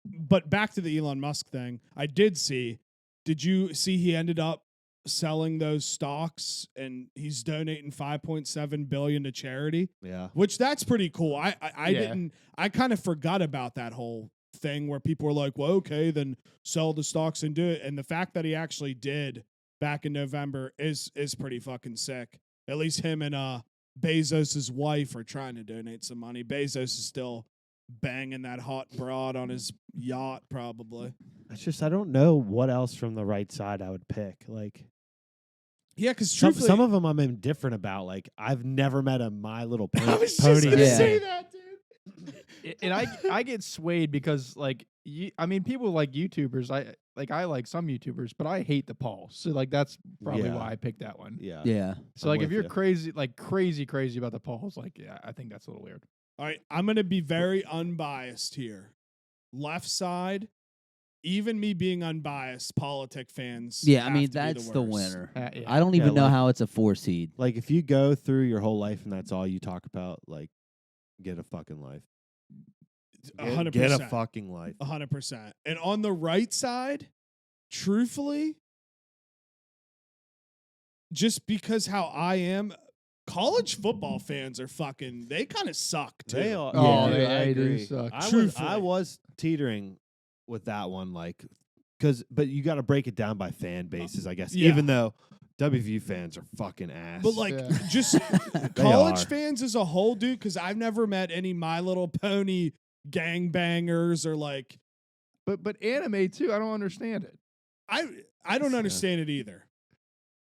but back to the Elon Musk thing, I did see. Did you see he ended up selling those stocks and he's donating $5.7 billion to charity? Yeah. Which that's pretty cool. I Yeah. I kind of forgot about that whole thing where people were like, well, okay, then sell the stocks and do it. And the fact that he actually did back in November is pretty fucking sick. At least him and Bezos' wife are trying to donate some money. Bezos is still banging that hot broad on his yacht, probably. It's just I don't know what else from the right side I would pick. Like Yeah, because some of them I'm indifferent about. Like I've never met a My Little Pony. I was just gonna Yeah. say that, dude. and I get swayed because like I mean people like YouTubers. I like some YouTubers, but I hate the Pauls. So like that's probably Yeah. why I picked that one. Yeah. Yeah. So I'm like if with you're you. crazy about the Pauls, like yeah, I think that's a little weird. All right, I'm going to be very unbiased here. Left side, even me being unbiased, politic fans. Yeah, I have mean to be that's the worst. winner. Yeah. I don't even know like- how it's a 4 seed. Like if you go through your whole life and that's all you talk about, like get a fucking life. 100%. Get a fucking life. 100%. And on the right side, truthfully, just because how I am, college football fans are fucking, they kind of suck too. They are. Oh, dude, they- I they do agree. suck. I Truthfully. was teetering with that one, like, but you got to break it down by fan bases, I guess. Yeah. Even though WVU fans are fucking ass. But like, Yeah. just college are. fans as a whole, dude, because I've never met any My Little Pony gangbangers or like, But anime too, I don't understand it. I don't understand it either.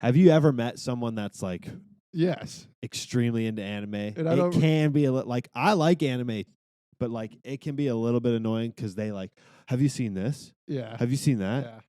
have you ever met someone that's like Yes. extremely into anime? And I It don't- can be like I like anime, but like it can be a little bit annoying because they like, have you seen this? Yeah. Have you seen that? Yeah.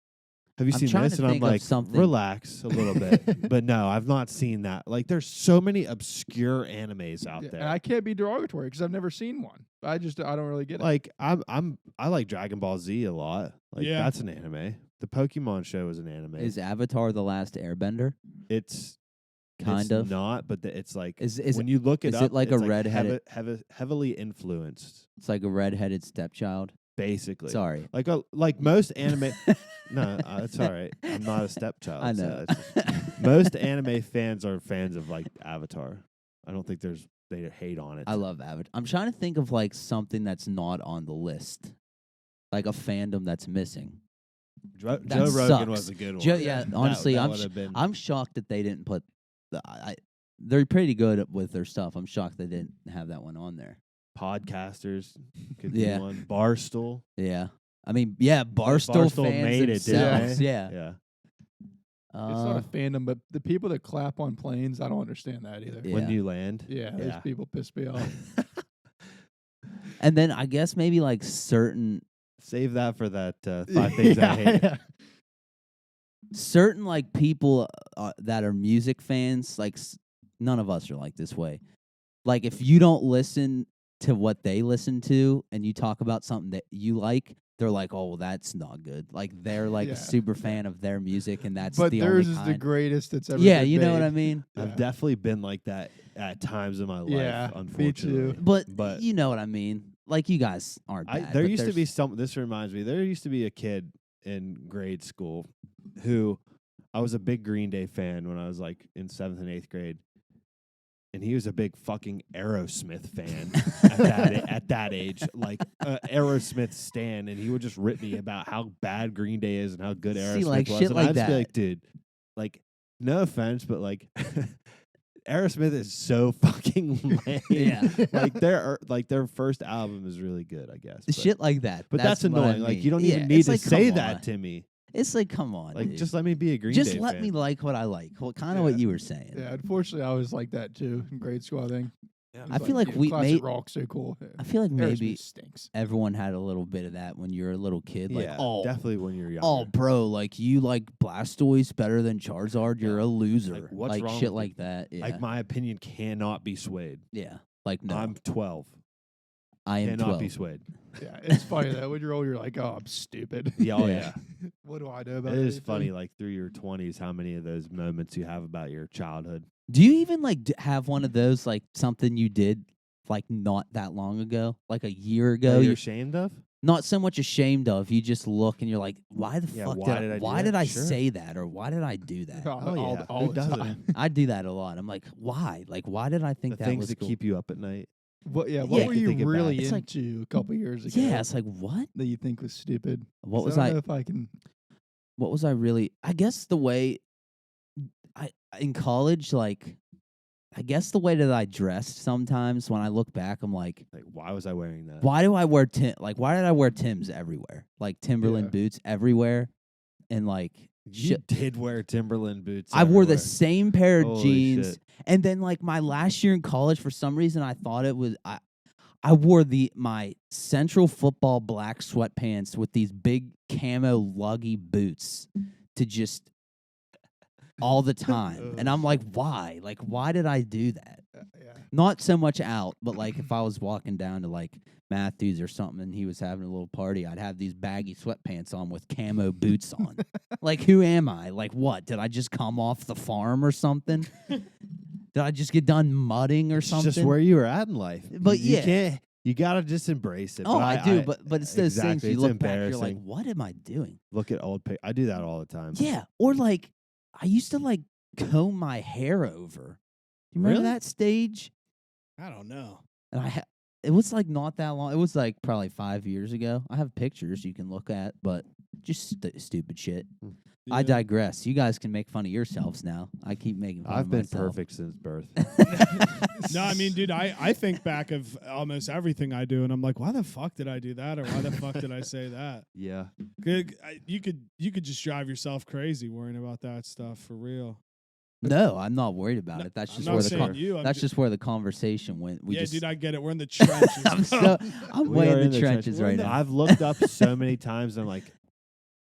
Have you I'm seen trying this? to And I'm think of like, something. relax a little bit. But no, I've not seen that. Like, there's so many obscure animes out Yeah, there. and I can't be derogatory because I've never seen one. I don't really get it. Like, I like Dragon Ball Z a lot. Like, Yeah. that's an anime. The Pokemon show is an anime. Is Avatar the last Airbender? It's Kind of. not, but it's like Is when you look it is up, it like it's a redheaded- heavily influenced, It's like a redheaded stepchild. basically. Sorry. Like most anime. No, it's all right. I'm not a stepchild. I so know. it's just- most anime fans are fans of like Avatar. I don't think they hate on it. I love Avatar. I'm trying to think of like something that's not on the list. Like a fandom that's missing. Joe that Rogan sucks. was a good one. Yeah, honestly, that I'm would have been. I'm shocked that they didn't put they're pretty good with their stuff. I'm shocked they didn't have that one on there. Podcasters could Yeah. be one. Barstool. Yeah. I mean, yeah, Barstool Barstool fans made it, didn't themselves. they? Yeah. Yeah. it's not a fandom, but the people that clap on planes, I don't understand that either. Yeah. When you land. Yeah, those Yeah. people piss me off. And then I guess maybe like certain Save that for that 5 things I hate. yeah. certain like people that are music fans, like none of us are like this way. Like if you don't listen to what they listen to and you talk about something that you like, they're like, "Oh, well, that's not good." Like they're like Yeah. a super fan of their music, and that's But the theirs only is kind. the greatest that's ever Yeah, been you know what made. I mean. I've Yeah. definitely been like that at times in my life, Yeah, me too. unfortunately. But you know what I mean. Like you guys aren't bad. There but used to be there's- some. This reminds me. There used to be a kid in grade school who I was a big Green Day fan when I was like in 7th and 8th grade, and he was a big fucking Aerosmith fan at that age, like Aerosmith stan, and he would just rip me about how bad Green Day is and how good See, Aerosmith like, was, shit and like I'd just be that. like, dude, like no offense, but like. Aerosmith is so fucking lame. Yeah. like their first album is really good, I guess. But, shit like that. but that's what I annoying. Like mean. you don't Yeah, even need it's to like, say come that on. to me. It's like, come on, Like dude. just let me be a Green Just Day let fan. me like what I like. Well, kind of what Yeah. you were saying. Yeah, unfortunately, I was like that too in grade school. I think. I feel like we classic made- rock so cool. I feel like maybe Aerosmith stinks. everyone had a little bit of that when you were a little kid. Like, Yeah, oh, definitely when you're younger. oh, bro, like you like Blastoise better than Charizard. You're a loser. Like, what's like wrong shit with like that. Yeah. Like my opinion cannot be swayed. yeah. Like no, I'm 12. I am Cannot 12. be swayed. Yeah, it's funny though. When you're old, you're like, oh, I'm stupid. Yeah, oh Yeah. yeah. What do I know about It is anything? funny, like through your 20s, how many of those moments you have about your childhood. Do you even like have one of those like something you did like not that long ago, like a year ago? That you're You ashamed of? not so much ashamed of. You just look and you're like, why the Yeah, fuck why did did I do why that? did I Sure. say that or why did I do that? yeah. all Who the doesn't? time. I do that a lot. I'm like, why? Like, why did I think The that things was that cool? keep you up at night. What? Yeah. Yeah, What I were can you think about really it. It's like- into a couple years ago? Yeah, it's like what? that you think was stupid. What 'Cause was I I? don't know if I can. What was I really? I guess the way I in college, like, I guess the way that I dressed sometimes when I look back, I'm like, Like, why was I wearing that? why do I wear why did I wear Timbs everywhere? Like Timberland Yeah. boots everywhere, and like You shit. did wear Timberland boots. I wore the everywhere. same pair of Holy jeans, shit. and then like my last year in college, for some reason, I thought it was I wore my Central Football black sweatpants with these big camo luggy boots to just all the time. And I'm like, why? Like, why did I do that? Yeah. Not so much out, but like if I was walking down to like Matthews or something and he was having a little party, I'd have these baggy sweatpants on with camo boots on. Like, who am I? Like, what? Did I just come off the farm or something? Did I just get done mudding or It's something? just where you were at in life. But you yeah. can't. You gotta just embrace it. Oh, but I do, but it's those things exactly, you it's look back, you're like, embarrassing. what am I doing? Look at old I do that all the time. Yeah, or like, I used to like comb my hair over. You remember Really? that stage? I don't know. And it was like not that long. It was like probably 5 years ago. I have pictures you can look at, but just stupid shit. I Yeah. digress. You guys can make fun of yourselves now. I keep making fun I've of been myself. perfect since birth. No, I mean, dude, I think back of almost everything I do, and I'm like, why the fuck did I do that, or why the fuck did I say that? Yeah. You could just drive yourself crazy worrying about that stuff for real. No, I'm not worried about it. That's I'm just not where the saying you. that's just where the conversation went. Dude, I get it. We're in the trenches. I'm We way are in the trenches We're right in the- now. I've looked up so many times. I'm like,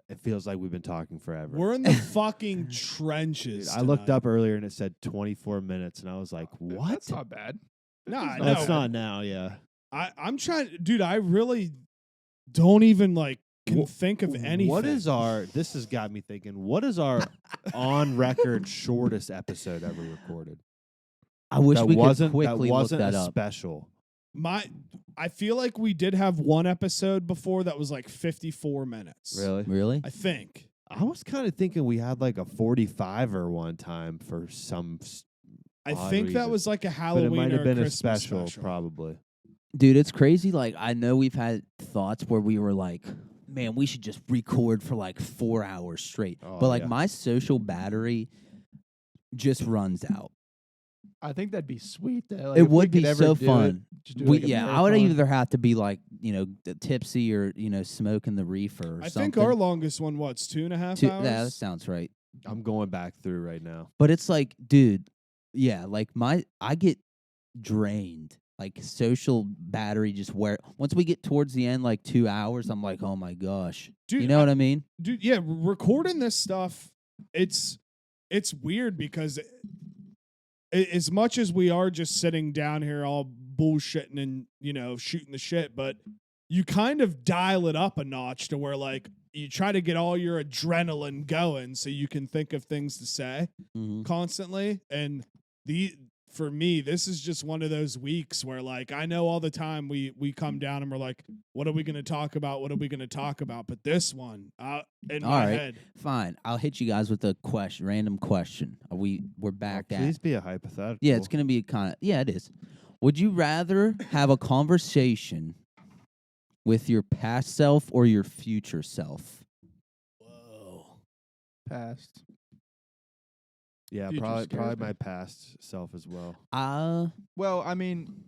it feels like we've been talking forever. We're in the fucking trenches. Dude, I looked tonight. up earlier and it said 24 minutes, and I was like, what? That's not bad. Nah, That's no. That's not now. Yeah. I'm trying, dude. I really don't even like can think of anything. What is this has got me thinking, what is our on record shortest episode ever recorded? I wish that we could wasn't quickly that wasn't look that a up. special. I feel like we did have one episode before that was like 54 minutes. Really? Really? I think. I was kind of thinking we had like a 45er one time for some I odd think that reason. was like a but Halloween it might or have been a Christmas special, probably. Dude, it's crazy. Like, I know we've had thoughts where we were like, man, we should just record for like 4 hours straight. Oh, but like yeah. my social battery just runs out. I think that'd be sweet. Though. Like, It if we would be could ever so do it, fun. just do We, like a yeah, I would marathon. either have to be like, tipsy or, smoking the reefer or I something. think our longest one, what's 2.5 hours? Yeah, that sounds right. I'm going back through right now. But it's like, dude, yeah, like I get drained. Like social battery just once we get towards the end, like 2 hours, I'm like, oh my gosh. Dude, you know what I mean? Dude, yeah, recording this stuff, it's weird because as much as we are just sitting down here all bullshitting and, shooting the shit, but you kind of dial it up a notch to where like you try to get all your adrenaline going so you can think of things to say Mhm. constantly. And for me, this is just one of those weeks where like I know all the time we come down and we're like, what are we going to talk about? What are we going to talk about? But this one, in All my right. head, Fine. I'll hit you guys with a random question. We're back at. Please be a hypothetical. Yeah, it's going to be it is. Would you rather have a conversation with your past self or your future self? whoa. Past. Yeah, Future probably scares me. my past self as well. Well, I mean,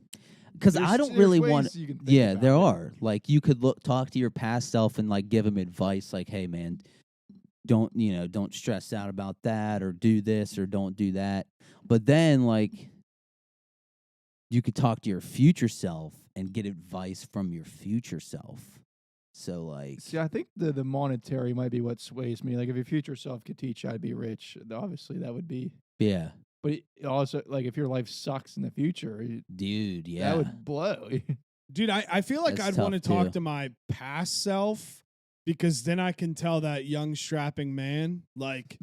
Because there's- I don't there's really ways want. you can think Yeah, about there it. are. Like you could talk to your past self and like give him advice, like, "Hey, man, don't stress out about that, or do this, or don't do that." But then, like, you could talk to your future self and get advice from your future self. So, like, See, I think the monetary might be what sways me. Like, if your future self could teach you how to be rich, obviously that would be. yeah, But it also, like, if your life sucks in the future, dude, yeah, that would blow. Dude, I feel like That's I'd want to tough, talk too. to my past self because then I can tell that young strapping man like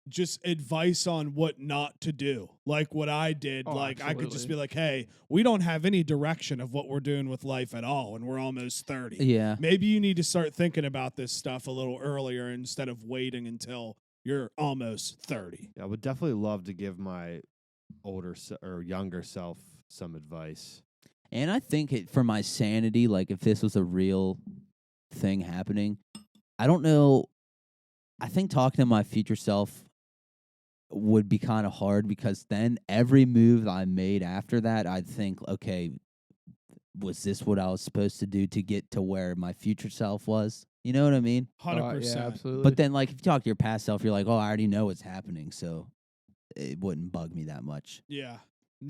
just advice on what not to do. Like what I did. Oh, Like I could just absolutely. be like, hey, we don't have any direction of what we're doing with life at all, and we're almost 30. yeah. Maybe you need to start thinking about this stuff a little earlier instead of waiting until you're almost 30. Yeah, I would definitely love to give my older or younger self some advice. And I think for my sanity, like if this was a real thing happening, I don't know. I think talking to my future self would be kind of hard because then every move that I made after that, I'd think, okay, was this what I was supposed to do to get to where my future self was? You know what I mean? 100%. Yeah, absolutely. But then, like, if you talk to your past self, you're like, oh, I already know what's happening, so it wouldn't bug me that much. Yeah.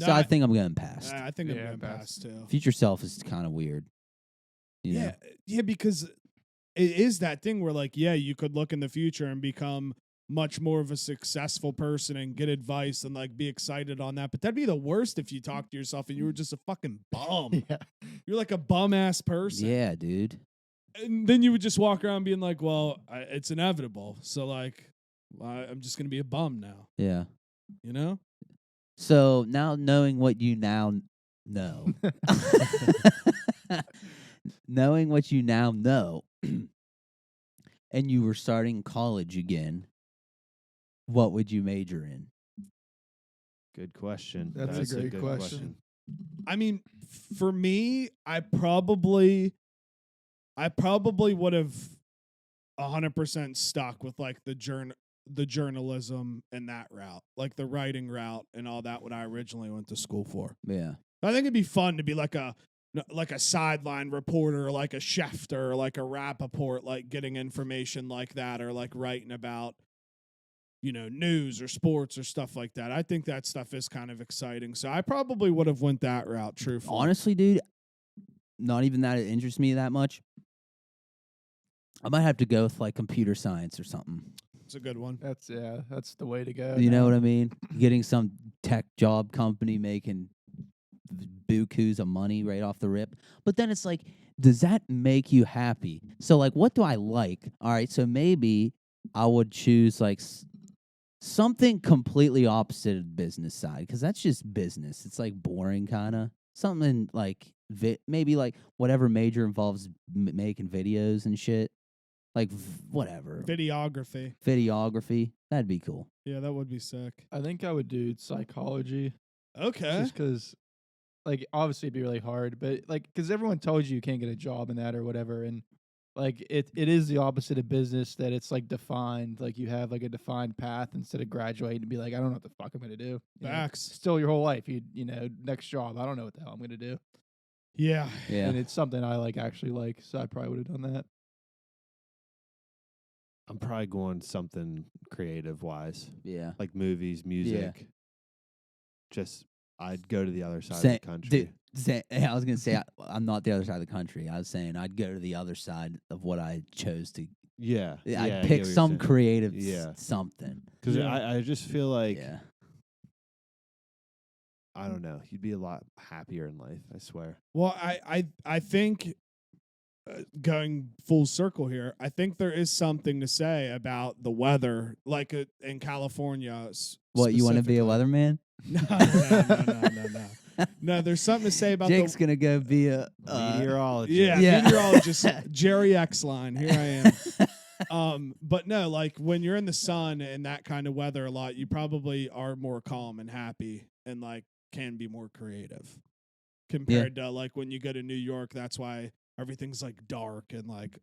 So I think I'm going past. I think I'm Yeah, going pass. past too. Future self is kind of weird. You know? Yeah, because it is that thing where like, yeah, you could look in the future and become much more of a successful person and get advice and like be excited on that. But that'd be the worst if you talk to yourself and you were just a fucking bum. Yeah. You're like a bum ass person. Yeah, dude. And then you would just walk around being like, well, it's inevitable. So like, I'm just going to be a bum now, Yeah. you know? So now knowing what you now know, knowing what you now know, and you were starting college again, what would you major in? Good question. That's a great good question. I mean, for me, I probably would have 100% stuck with like the journalism and that route, like the writing route and all that. What I originally went to school for. Yeah. I think it'd be fun to be like a sideline reporter, or like a Schefter, or like a Rappaport, like getting information like that, or like writing about, you know, news or sports or stuff like that. I think that stuff is kind of exciting. So I probably would have went that route, truthfully. Honestly, dude, not even that it interests me that much. I might have to go with like computer science or something. It's a good one. That's the way to go. You know now. what I mean? Getting some tech job company making bukus of money right off the rip. But then it's like, does that make you happy? So like, what do I like? All right, so maybe I would choose like something completely opposite of business side, because that's just business. It's like boring kind of. Something like maybe like whatever major involves making videos and shit. Like whatever. Videography. That'd be cool. Yeah, that would be sick. I think I would do psychology Okay. just because, like, obviously it'd be really hard, but like, because everyone tells you can't get a job in that or whatever, and like it is the opposite of business, that it's like defined, like you have like a defined path instead of graduating and be like, I don't know what the fuck I'm gonna do. You know? Facts. Still your whole life, you know, next job, I don't know what the hell I'm gonna do. Yeah. Yeah. And it's something I actually like, so I probably would have done that. I'm probably going something creative wise, Yeah. like movies, music. Just I'd go to the other side Say- of the country. I was gonna say I'm not the other side of the country. I was saying I'd go to the other side of what I chose to. Yeah, I'd I get pick what you're some saying. creative Yeah. something. Because Yeah. I just feel like Yeah. I don't know. You'd be a lot happier in life. I swear. Well, I think going full circle here, I think there is something to say about the weather, like in California. What, you want to be a weatherman? No. No, there's something to say about Jake's gonna go be a Meteorologist. Yeah, meteorologist, Jerry X-Line. Here I am. But no, like when you're in the sun and that kind of weather a lot, you probably are more calm and happy and like can be more creative compared to like when you go to New York. That's why everything's like dark and like,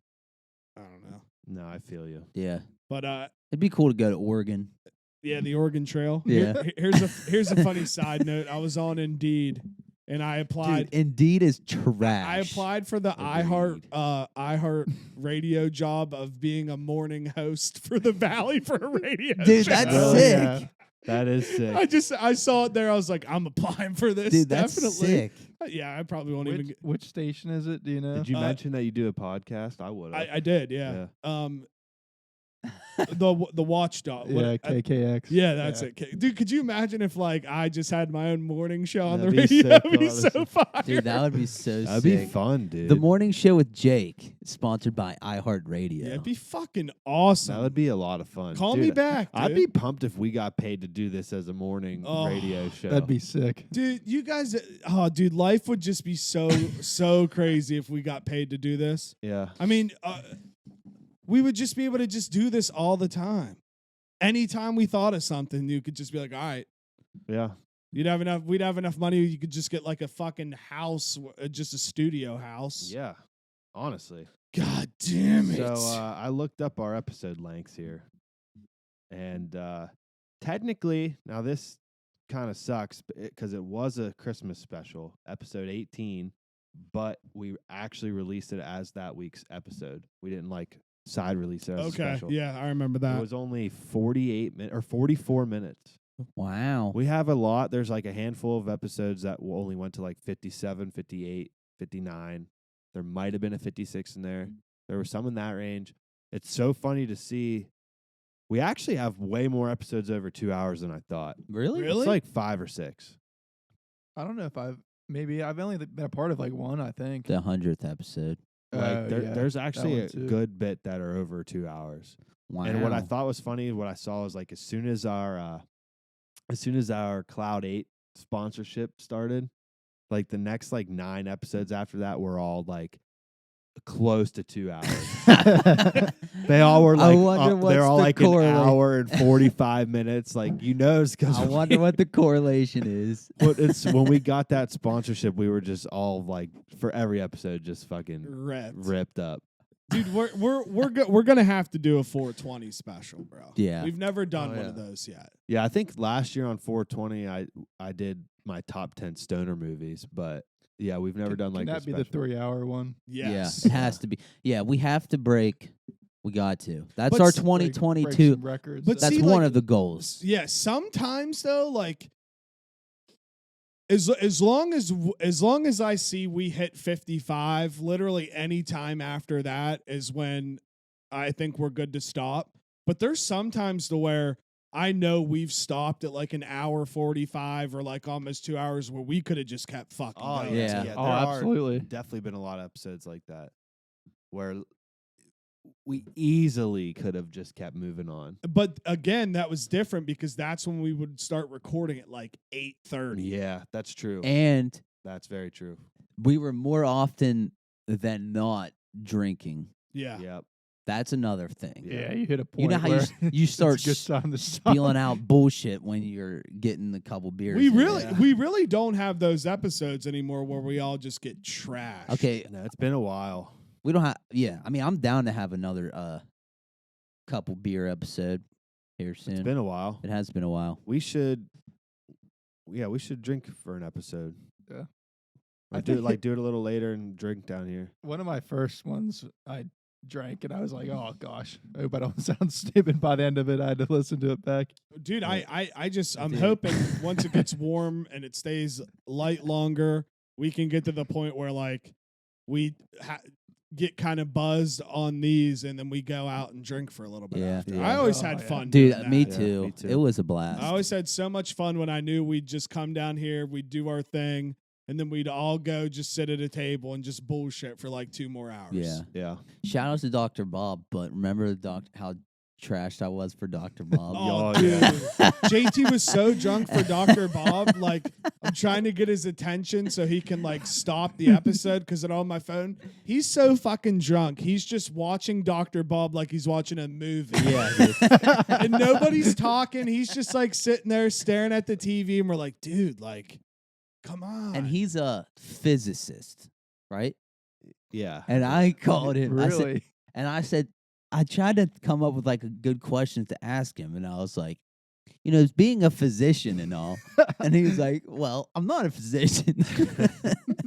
I don't know. No, I feel you. Yeah. But It'd be cool to go to Oregon. yeah, the Oregon Trail. Yeah. Here's a funny side note. I was on Indeed and I applied. Dude, Indeed is trash. I applied for the iHeart radio job of being a morning host for the Valley for a radio Dude, show. that's Oh, sick. yeah. That is sick. I saw it there. I was like, I'm applying for this. Dude, that's definitely. sick. Yeah, I probably won't even. Which station is it? Do you know? Did you mention that you do a podcast? I would have. I did. Yeah. The Watchdog. Yeah, KKX. Yeah, that's it. Dude, could you imagine if like I just had my own morning show on That'd the be radio? sick, That'd be so honestly. fire. Dude, that would be so That'd sick. be fun, dude. The morning show with Jake, sponsored by iHeartRadio. Yeah, it'd be fucking awesome. That would be a lot of fun. Call Dude, me back. I'd dude. be pumped if we got paid to do this as a morning Oh, radio show. That'd be sick. Dude, you guys, dude, life would just be so crazy if we got paid to do this. Yeah. I mean, we would just be able to just do this all the time. Anytime we thought of something, you could just be like, all right, Yeah. we'd have enough money. You could just get like a fucking house, just a studio house. Yeah. Honestly. God damn it. So I looked up our episode lengths here. And technically, now this kind of sucks because it was a Christmas special, episode 18, but we actually released it as that week's episode. We didn't like side release it as a okay. special. Yeah, I remember that. It was only 48 minutes or 44 minutes. Wow. We have a lot. There's like a handful of episodes that only went to like 57, 58, 59. There might have been a 56 in there. There were some in that range. It's so funny to see. We actually have way more episodes over 2 hours than I thought. Really? Really? It's like 5 or 6. I don't know if I've only been a part of like one, I think. The 100th episode. Like there's that actually one a too. good bit that are over 2 hours. Wow. And what I thought was funny, what I saw was like as soon as our Cloud 8 sponsorship started, like the next like 9 episodes after that were all like close to 2 hours. They all were I like wonder what's they're all the like an hour and 45 minutes. Like it's because I wonder what the correlation is. But it's when we got that sponsorship, we were just all like for every episode just fucking ripped up. Dude, we're gonna have to do a 420 special, bro. Yeah. We've never done Oh, one yeah. of those yet. Yeah, I think last year on 420, I did my top 10 stoner movies, but yeah, we've never done like Can a that be the special. 3-hour one? Yes. Yeah, it has to be. Yeah, we have to break. We got to. That's But our s- Break 2022. some records. But That's see, one like, of the goals. Yeah, sometimes though, like as long as I see we hit 55, literally any time after that is when I think we're good to stop. But there's sometimes to where I know we've stopped at like an hour 45 or like almost 2 hours where we could have just kept fucking Oh going. yeah. yeah. Oh, There are absolutely. definitely been a lot of episodes like that where we easily could have just kept moving on. But again, that was different because that's when we would start recording at like 8:30. Yeah, that's true. And That's very true. we were more often than not drinking. Yeah. Yep. That's another thing. Yeah, you hit a point. You know how where you start it's a good time to stop. spilling out bullshit when you're getting a couple beers. We in. really don't have those episodes anymore where we all just get trashed. Okay, No, it's been a while. we don't have. Yeah, I mean, I'm down to have another couple beer episode here soon. It's been a while. It has been a while. We should drink for an episode. Yeah. Or I do it think do it a little later and drink down here. one of my first ones I drank and I was like, oh gosh, I hope I don't sound stupid by the end of it. I had to listen to it back. Dude, I'm Dude. hoping once it gets warm and it stays light longer, we can get to the point where like we get kind of buzzed on these and then we go out and drink for a little bit Yeah. after. Yeah. I always Oh, had yeah. fun. Dude, doing me that. too. me too. It was a blast. I always had so much fun when I knew we'd just come down here, we'd do our thing, and then we'd all go just sit at a table and just bullshit for like 2 more hours. Yeah. Yeah. Shout out to Dr. Bob, but remember how trashed I was for Dr. Bob. Oh, Oh, dude. yeah. JT was so drunk for Dr. Bob. Like, I'm trying to get his attention so he can, like, stop the episode because it's on my phone. He's so fucking drunk. He's just watching Dr. Bob like he's watching a movie. Yeah, dude. And nobody's talking. He's just, like, sitting there staring at the TV. And we're like, dude, like, come on. And he's a physicist, right? Yeah. And I called him. Really? I said, I tried to come up with like a good question to ask him, and I was like, being a physician and all. And he was like, well, I'm not a physician.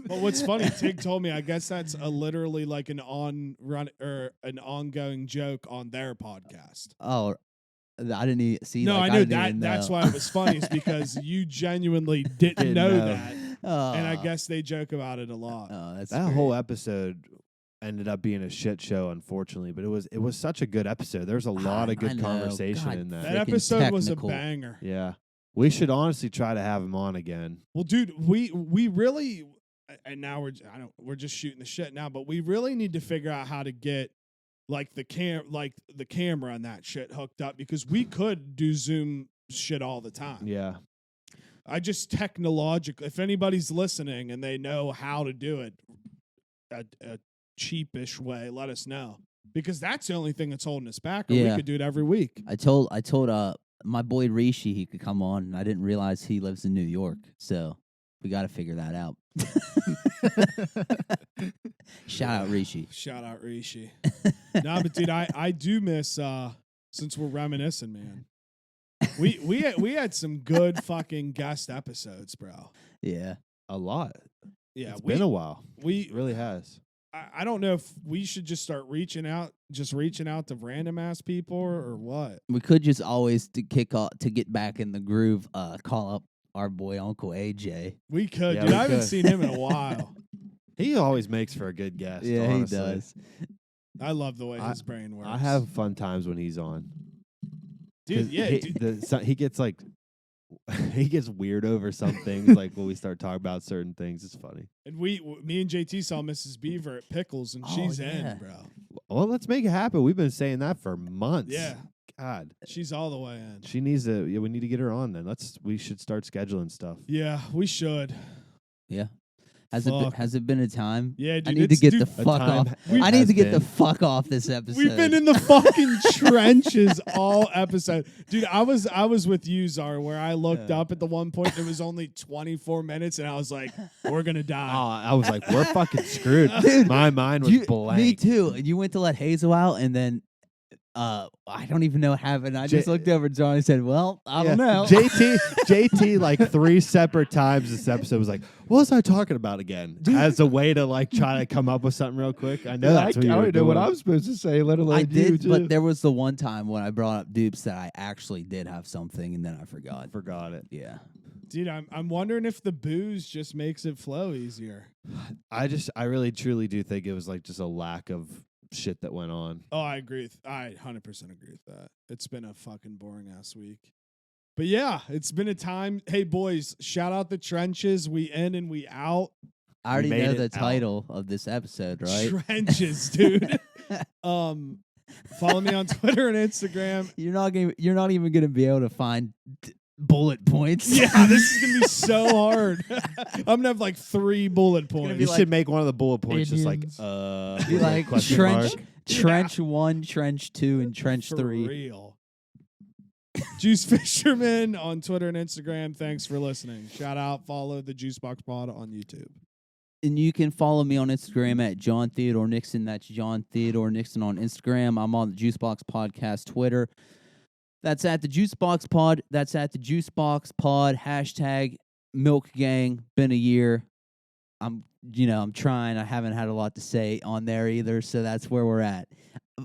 But what's funny, Tig told me, I guess that's literally like an ongoing joke on their podcast. Oh, I didn't even see. No, like, I know didn't that. even That's know. why it was funny. Is because you genuinely didn't know know. that, and I Oh, guess they joke about it a lot. oh, that's That great. whole episode ended up being a shit show, unfortunately, but it was such a good episode. There's a lot I of good know. conversation God, in that. That freaking episode was a technical. banger. Yeah. We should honestly try to have him on again. Well, dude, we really, and now we're just shooting the shit now, but we really need to figure out how to get like the camera and that shit hooked up because we could do Zoom shit all the time. Yeah. I just technologically, if anybody's listening and they know how to do it a cheapish way, let us know because that's the only thing that's holding us back. Or we Yeah. could do it every week. I told my boy Rishi he could come on, and I didn't realize he lives in New York, so we got to figure that out. Shout out Rishi. Shout out Rishi. No, but dude, I do miss since we're reminiscing, man. We had some good fucking guest episodes, bro. Yeah. A lot. Yeah, It's been a while. we It really has. I don't know if we should just start reaching out to random ass people or what. We could just always to get back in the groove. Call up our boy Uncle AJ. We could, Yeah, dude. we I haven't could. seen him in a while. He always makes for a good guest. Yeah, honestly. he does. I love the way his brain works. I have fun times when he's on. dude. 'Cause Yeah, dude. he gets like he gets weird over some things. Like when we start talking about certain things, it's funny. And me and JT saw Mrs. Beaver at Pickles, and Oh, she's yeah. in, bro. Well, let's make it happen. We've been saying that for months. Yeah, God, she's all the way in. she needs to. Yeah, we need to get her on. Then we should start scheduling stuff. Yeah, we should. Yeah. Fuck. Has it been a time? Yeah, dude. I need to get dude, the fuck off. We- I need has to get the been. fuck off this episode. We've been in the fucking trenches all episode. Dude, I was with you, Czar, where I looked up at the one point, it was only 24 minutes, and I was like, we're going to Oh, die. I was like, we're fucking screwed. Dude, My mind was blank. Me too. You went to let Hazel out, and then I don't even know what happened. I just looked over at John and said, "Well, I don't know." JT, like 3 separate times this episode was like, "What was I talking about again?" As a way to like try to come up with something real quick. I know I that's what you were don't know what doing. I'm supposed to say, let alone I you, did, too. but there was the one time when I brought up dupes that I actually did have something, and then I forgot. Forgot it. Yeah. Dude, I'm wondering if the booze just makes it flow easier. I really truly do think it was like just a lack of shit that went on. Oh, I agree. I 100% agree with that. It's been a fucking boring ass week. But yeah, it's been a time. Hey, boys, shout out the trenches. We in and we out. I already made know it the out. title of this episode, right? Trenches, dude. Follow me on Twitter and Instagram. You're not even gonna be able to find bullet points. Yeah, this is gonna be so hard. I'm gonna have like 3 bullet points. You should make one of the bullet points just like Indians. Be like question trench, mark. trench 1, trench 2, and trench For 3. real. Juice Fisherman on Twitter and Instagram. Thanks for listening. Shout out, follow the Juicebox Pod on YouTube. And you can follow me on Instagram at John Theodore Nixon. That's John Theodore Nixon on Instagram. I'm on the Juicebox Podcast Twitter. That's at the Juicebox Pod. That's at the Juicebox Pod. Hashtag Milk Gang. Been a year. I'm trying. I haven't had a lot to say on there either, so that's where we're at.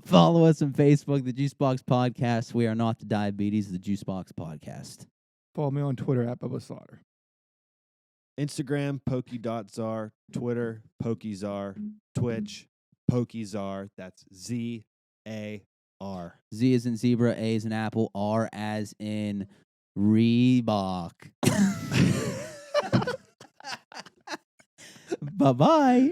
Follow us on Facebook, the Juicebox Podcast. We are not the diabetes, the Juicebox Podcast. Follow me on Twitter at Bubba Slaughter. Instagram, Pokey.czar, Twitter, PokeyZar, Twitch, PokeyZar. That's ZAR. Z as in zebra, A as in apple, R as in Reebok. Bye-bye.